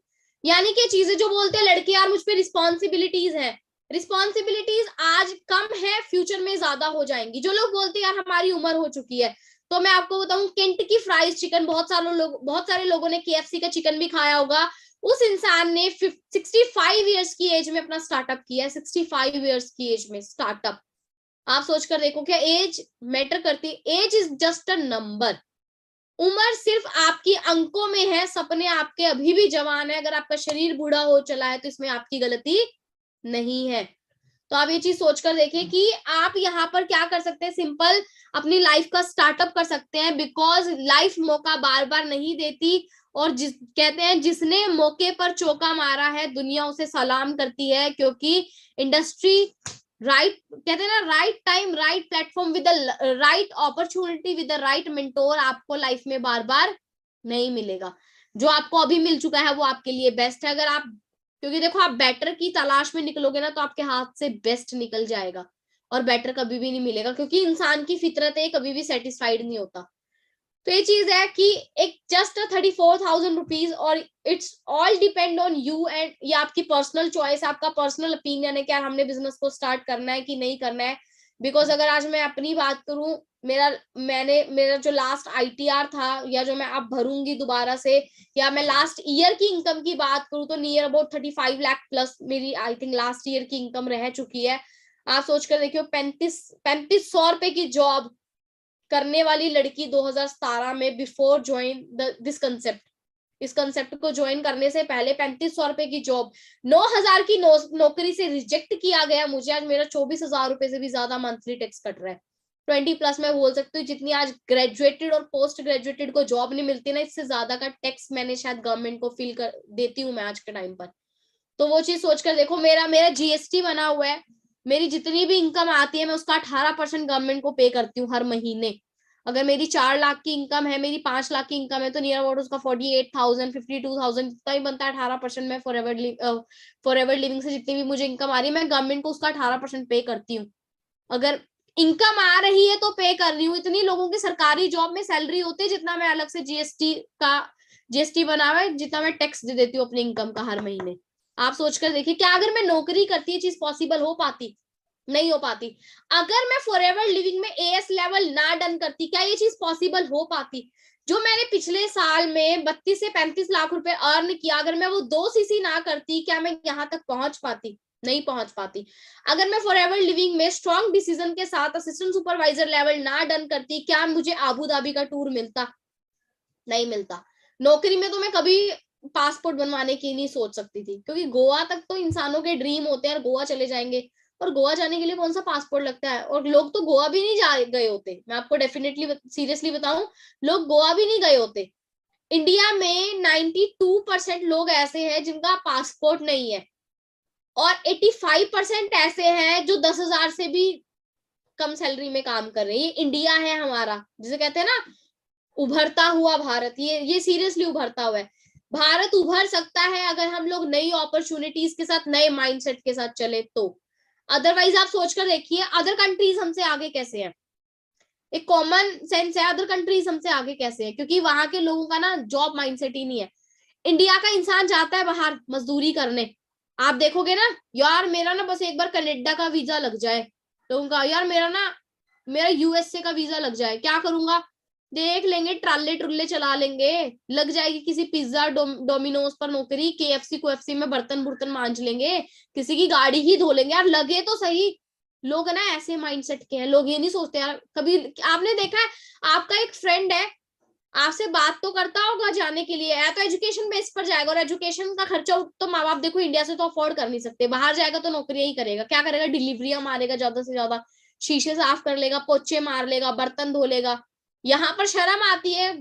यानी कि चीजें जो बोलते हैं लड़के, यार मुझ पे रिस्पॉन्सिबिलिटीज है, रिस्पॉन्सिबिलिटीज आज कम है, फ्यूचर में ज्यादा हो जाएंगी। जो लोग बोलते हैं यार हमारी उम्र हो चुकी है, तो मैं आपको बताऊं, केंट की फ्राइज चिकन, बहुत सारे लोगों ने केएफसी का चिकन भी खाया होगा। उस इंसान ने 65 ईयर्स की एज में अपना स्टार्टअप किया है, 65 ईयर्स की एज में स्टार्टअप। आप सोचकर देखो, क्या एज मैटर करती है? Age is just a number. उम्र सिर्फ आपकी अंकों में है, सपने आपके अभी भी जवान है। अगर आपका शरीर बूढ़ा हो चला है तो इसमें आपकी गलती नहीं है। तो आप ये चीज सोचकर देखिए कि आप यहाँ पर क्या कर सकते हैं। सिंपल अपनी लाइफ का स्टार्टअप कर सकते हैं, बिकॉज लाइफ मौका बार बार नहीं देती। और कहते हैं जिसने मौके पर चौका मारा है, दुनिया उसे सलाम करती है, क्योंकि इंडस्ट्री राइट, कहते हैं ना, right time, right platform with right opportunity with the right mentor आपको लाइफ में बार बार नहीं मिलेगा। जो आपको अभी मिल चुका है वो आपके लिए बेस्ट है। अगर आप, क्योंकि देखो, आप बेटर की तलाश में निकलोगे ना, तो आपके हाथ से बेस्ट निकल जाएगा, और बेटर कभी भी नहीं मिलेगा, क्योंकि इंसान की फितरत है, कभी भी सेटिस्फाइड नहीं होता। तो ये चीज है कि एक जस्ट 34,000 रुपीज, और it's all depend on you, and ये आपकी पर्सनल चॉइस, आपका पर्सनल ओपिनियन है कि यार हमने बिजनेस को स्टार्ट करना है कि नहीं करना है। बिकॉज अगर आज मैं अपनी बात करूं, मेरा जो लास्ट आईटीआर था, या जो मैं अब भरूंगी दोबारा से, या मैं लास्ट ईयर की इनकम की बात करूं, तो नियर अबाउट 35 लाख प्लस मेरी आई थिंक लास्ट ईयर की इनकम रह चुकी है। आप सोचकर देखियो, 3500 रुपए की जॉब करने वाली लड़की 2017 में, बिफोर ज्वाइन दिस कंसेप्ट, इस कंसेप्ट को ज्वाइन करने से पहले 3500 रुपए की जॉब, 9,000 की नौकरी से रिजेक्ट किया गया मुझे। आज मेरा 24,000 रुपए से भी ज्यादा मंथली टैक्स कट रहा है। 20+ मैं बोल सकती हूँ, जितनी आज ग्रेजुएटेड और पोस्ट ग्रेजुएटेड को जॉब नहीं मिलती ना, इससे ज्यादा का टैक्स मैंने शायद गवर्नमेंट को फील कर देती हूँ मैं आज के टाइम पर। तो वो चीज सोचकर देखो, मेरा मेरा जीएसटी बना हुआ है, मेरी जितनी भी इनकम आती है मैं उसका 18% गवर्नमेंट को पे करती हूँ हर महीने। अगर मेरी 4 लाख की इनकम है, मेरी 5 लाख की इनकम है, तो नियर अबाउट उसका 48,000 52,000 जितना ही बनता है, 18% में फॉर एवर लिविंग से जितनी भी मुझे इनकम आ रही है, मैं गवर्नमेंट को उसका 18% पे करती हूँ। अगर इनकम आ रही है तो पे कर रही हूँ। इतनी लोगों की सरकारी जॉब में सैलरी होती है जितना मैं अलग से जीएसटी बना हुआ है, जितना मैं टैक्स दे देती हूँ अपनी इनकम का हर महीने। आप सोचकर देखिए, क्या अगर मैं नौकरी करती, ये चीज पॉसिबल हो पाती? नहीं हो पाती। अगर मैं फॉरएवर लिविंग में एएस लेवल ना डन करती, क्या ये चीज पॉसिबल हो पाती? जो मैंने पिछले साल में 32 से 35 लाख रुपए अर्न किया, अगर मैं वो 2 सीसी ना करती, क्या मैं यहाँ तक पहुंच पाती? नहीं पहुंच पाती। अगर मैं फॉरएवर लिविंग में स्ट्रॉन्ग डिसीजन के साथ असिस्टेंट सुपरवाइजर लेवल ना डन करती, क्या मुझे आबू धाबी का टूर मिलता? नहीं मिलता। नौकरी में तो मैं कभी पासपोर्ट बनवाने की नहीं सोच सकती थी, क्योंकि गोवा तक तो इंसानों के ड्रीम होते हैं और गोवा चले जाएंगे। और गोवा जाने के लिए कौन सा पासपोर्ट लगता है? और लोग तो गोवा भी नहीं जा गए होते, मैं आपको डेफिनेटली सीरियसली बताऊं, लोग गोवा भी नहीं गए होते। इंडिया में 92% लोग ऐसे हैं जिनका पासपोर्ट नहीं है, और 85% ऐसे हैं जो 10,000 से भी कम सैलरी में काम कर रहे हैं। ये इंडिया है हमारा, जिसे कहते हैं ना उभरता हुआ भारत। ये सीरियसली उभरता हुआ है। भारत उभर सकता है अगर हम लोग नई अपॉर्चुनिटीज के साथ, नए माइंडसेट के साथ चले तो। अदरवाइज आप सोचकर देखिए अदर कंट्रीज हमसे आगे कैसे हैं। एक कॉमन सेंस है, अदर कंट्रीज हमसे आगे कैसे है, क्योंकि वहां के लोगों का ना जॉब माइंडसेट ही नहीं है। इंडिया का इंसान जाता है बाहर मजदूरी करने, आप देखोगे ना, यार मेरा ना बस एक बार कनाडा का वीजा लग जाए, लोगों का यार मेरा यूएसए का वीजा लग जाए, क्या करूंगा, देख लेंगे ट्राले ट्रुल्ले चला लेंगे, लग जाएगी किसी पिज्जा डोमिनोज पर नौकरी, केएफसी कोएफसी में बर्तन बुर्तन मांज लेंगे, किसी की गाड़ी ही धो लेंगे, यार लगे तो सही। लोग ना ऐसे माइंडसेट के हैं, लोग ये नहीं सोचते यार। कभी आपने देखा है आपका एक फ्रेंड है, आपसे बात तो करता होगा जाने के लिए, या तो एजुकेशन बेस पर जाएगा, और एजुकेशन का खर्चा तो माँ बाप देखो इंडिया से तो अफोर्ड कर नहीं सकते, बाहर जाएगा तो नौकरियां ही करेगा, क्या करेगा, डिलीवरियां मारेगा ज्यादा से ज्यादा, शीशे साफ कर लेगा, पोछे मार लेगा, बर्तन धो लेगा। यहाँ पर शर्म आती है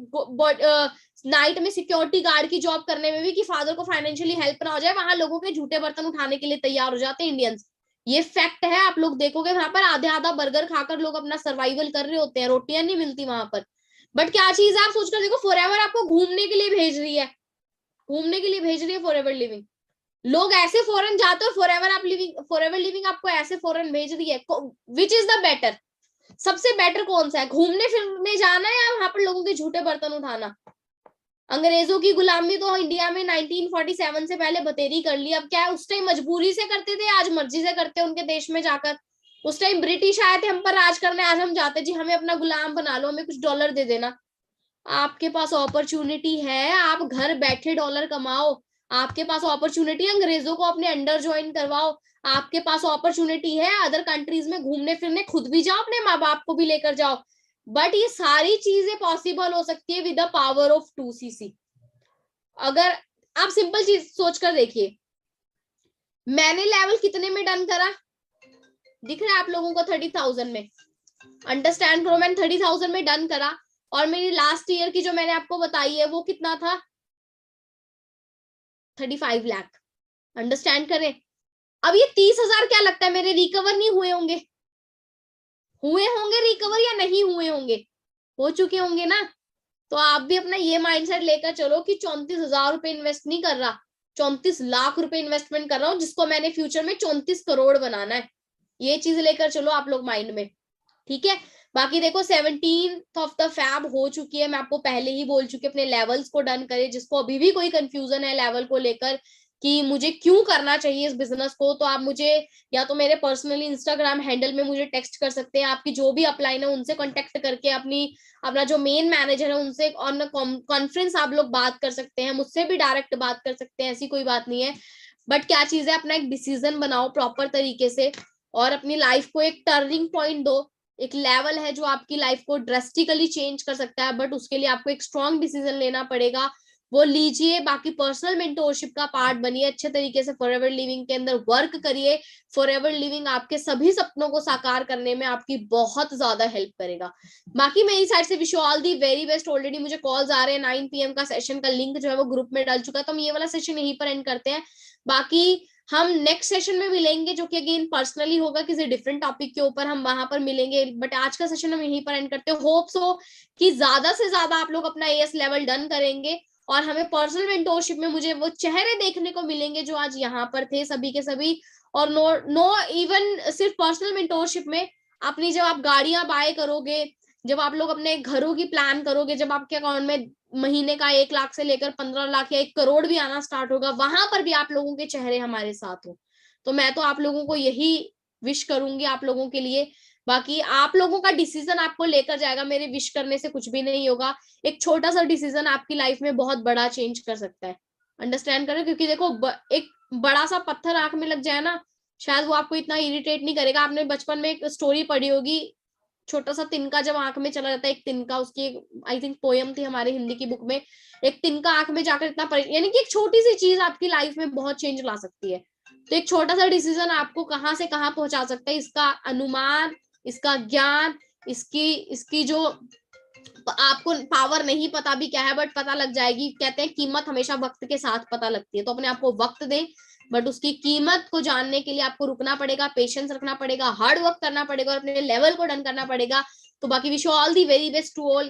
नाइट में सिक्योरिटी गार्ड की जॉब करने में भी, कि फादर को फाइनेंशियली हेल्प ना हो जाए, वहां लोगों के झूठे बर्तन उठाने के लिए तैयार हो जाते हैं इंडियंस। ये फैक्ट है, आप लोग देखोगे वहां पर आधे आधा बर्गर खाकर लोग अपना सर्वाइवल कर रहे होते हैं, रोटियां नहीं मिलती वहां पर। बट क्या चीज है, आप सोचकर देखो, फॉरएवर आपको घूमने के लिए भेज रही है, घूमने के लिए भेज रही है फॉरएवर लिविंग। लोग ऐसे फॉरेन जाते हो, फॉरएवर लिविंग आपको ऐसे फॉरेन भेज रही है। विच इज द बेटर, सबसे बेटर कौन सा है, घूमने फिरने जाना या वहां पर लोगों के झूठे बर्तन उठाना। अंग्रेजों की गुलामी तो इंडिया में 1947 से पहले बतेरी कर ली, अब क्या है, उस टाइम मजबूरी से करते थे, आज मर्जी से करते हैं उनके देश में जाकर। उस टाइम ब्रिटिश आए थे हम पर राज करने, आज हम जाते जी हमें अपना गुलाम बना लो, हमें कुछ डॉलर दे देना। आपके पास अपॉर्चुनिटी है, आप घर बैठे डॉलर कमाओ, आपके पास अपॉर्चुनिटी है अंग्रेजों को अपने अंडर ज्वाइन करवाओ, आपके पास अपॉर्चुनिटी है अदर कंट्रीज में घूमने फिरने, खुद भी जाओ अपने माँ बाप को भी लेकर जाओ। बट ये सारी चीजें पॉसिबल हो सकती है with the power of 2cc। अगर आप सिंपल चीज सोचकर देखिए, मैंने लेवल कितने में डन करा, दिख रहा है आप लोगों को 30,000 में, अंडरस्टैंड करो, मैंने 30,000 में डन करा, और मेरी लास्ट ईयर की जो मैंने आपको बताई है वो कितना था, 35 लाख। अंडरस्टैंड करें, अब ये 30,000 क्या लगता है मेरे रिकवर नहीं हुए होंगे, हुए होंगे रिकवर या नहीं हुए होंगे, हो चुके होंगे ना। तो आप भी अपना ये माइंडसेट लेकर चलो कि 34,000 रुपए इन्वेस्ट नहीं कर रहा, 34 लाख रुपए इन्वेस्टमेंट कर रहा हूँ, जिसको मैंने फ्यूचर में 34 करोड़ बनाना है। ये चीज लेकर चलो आप लोग माइंड में, ठीक है। बाकी देखो 17th ऑफ द फैब हो चुकी है, मैं आपको पहले ही बोल चुकी, अपने लेवल्स को डन करे। जिसको अभी भी कोई कंफ्यूजन है लेवल को लेकर कि मुझे क्यों करना चाहिए इस बिजनेस को, तो आप मुझे या तो मेरे पर्सनली इंस्टाग्राम हैंडल में मुझे टेक्स्ट कर सकते हैं, आपकी जो भी अपलाइन है उनसे कॉन्टेक्ट करके अपना जो मेन मैनेजर है उनसे ऑन कॉन्फ्रेंस आप लोग बात कर सकते हैं, मुझसे भी डायरेक्ट बात कर सकते हैं, ऐसी कोई बात नहीं है। बट क्या चीज है, अपना एक डिसीजन बनाओ प्रॉपर तरीके से, और अपनी लाइफ को एक टर्निंग पॉइंट दो। एक लेवल है जो आपकी लाइफ को ड्रेस्टिकली चेंज कर सकता है, बट उसके लिए आपको एक स्ट्रॉन्ग डिसीजन लेना पड़ेगा, वो लीजिए। बाकी पर्सनल मेंटोरशिप का पार्ट बनिए, अच्छे तरीके से फॉरएवर लिविंग के अंदर वर्क करिए। फॉरएवर लिविंग आपके सभी सपनों को साकार करने में आपकी बहुत ज्यादा हेल्प करेगा। बाकी मेरी साइड से wish you all the very best. Already मुझे कॉल्स आ रहे हैं, 9 PM का सेशन का लिंक जो है वो ग्रुप में डल चुका है, तो हम ये वाला सेशन यहीं पर एंड करते हैं। बाकी हम नेक्स्ट सेशन में मिलेंगे, जो कि अगेन पर्सनली होगा, किसी डिफरेंट टॉपिक के ऊपर हम वहां पर मिलेंगे। बट आज का सेशन हम यहीं पर एंड करते हैं। होप सो कि ज्यादा से ज्यादा आप लोग अपना एएस लेवल डन करेंगे, और हमें पर्सनल मेंटोरशिप में मुझे वो चेहरे देखने को मिलेंगे जो आज यहाँ पर थे सभी के सभी। और नो इवन सिर्फ पर्सनल मेंटोरशिप में, अपनी जब आप गाड़ियां बाय करोगे, जब आप लोग अपने घरों की प्लान करोगे, जब आपके अकाउंट में महीने का 1 लाख से लेकर 15 लाख या 1 करोड़ भी आना स्टार्ट होगा, वहां पर भी आप लोगों के चेहरे हमारे साथ हो। तो मैं तो आप लोगों को यही विश करूंगी आप लोगों के लिए। बाकी आप लोगों का डिसीजन आपको लेकर जाएगा, मेरे विश करने से कुछ भी नहीं होगा। एक छोटा सा डिसीजन आपकी लाइफ में बहुत बड़ा चेंज कर सकता है। अंडरस्टैंड करें, क्योंकि देखो एक बड़ा सा पत्थर आंख में लग जाए ना, शायद वो आपको इतना इरिटेट नहीं करेगा। आपने बचपन में एक स्टोरी पढ़ी होगी, छोटा सा तिनका जब आंख में चला जाता है, एक तिनका, उसकी आई थिंक पोयम थी हमारे हिंदी की बुक में, एक तिनका आंख में जाकर इतना यानी कि एक छोटी सी चीज आपकी लाइफ में बहुत चेंज ला सकती है। तो एक छोटा सा डिसीजन आपको कहाँ से कहाँ पहुंचा सकता है, इसका अनुमान, इसका ज्ञान, इसकी जो आपको पावर नहीं पता भी क्या है, बट पता लग जाएगी। कहते हैं कीमत हमेशा वक्त के साथ पता लगती है, तो अपने आप को वक्त दें, बट उसकी कीमत को जानने के लिए आपको रुकना पड़ेगा, पेशेंस रखना पड़ेगा, हार्ड वर्क करना पड़ेगा और अपने लेवल को डन करना पड़ेगा। तो बाकी wish you all the very best to all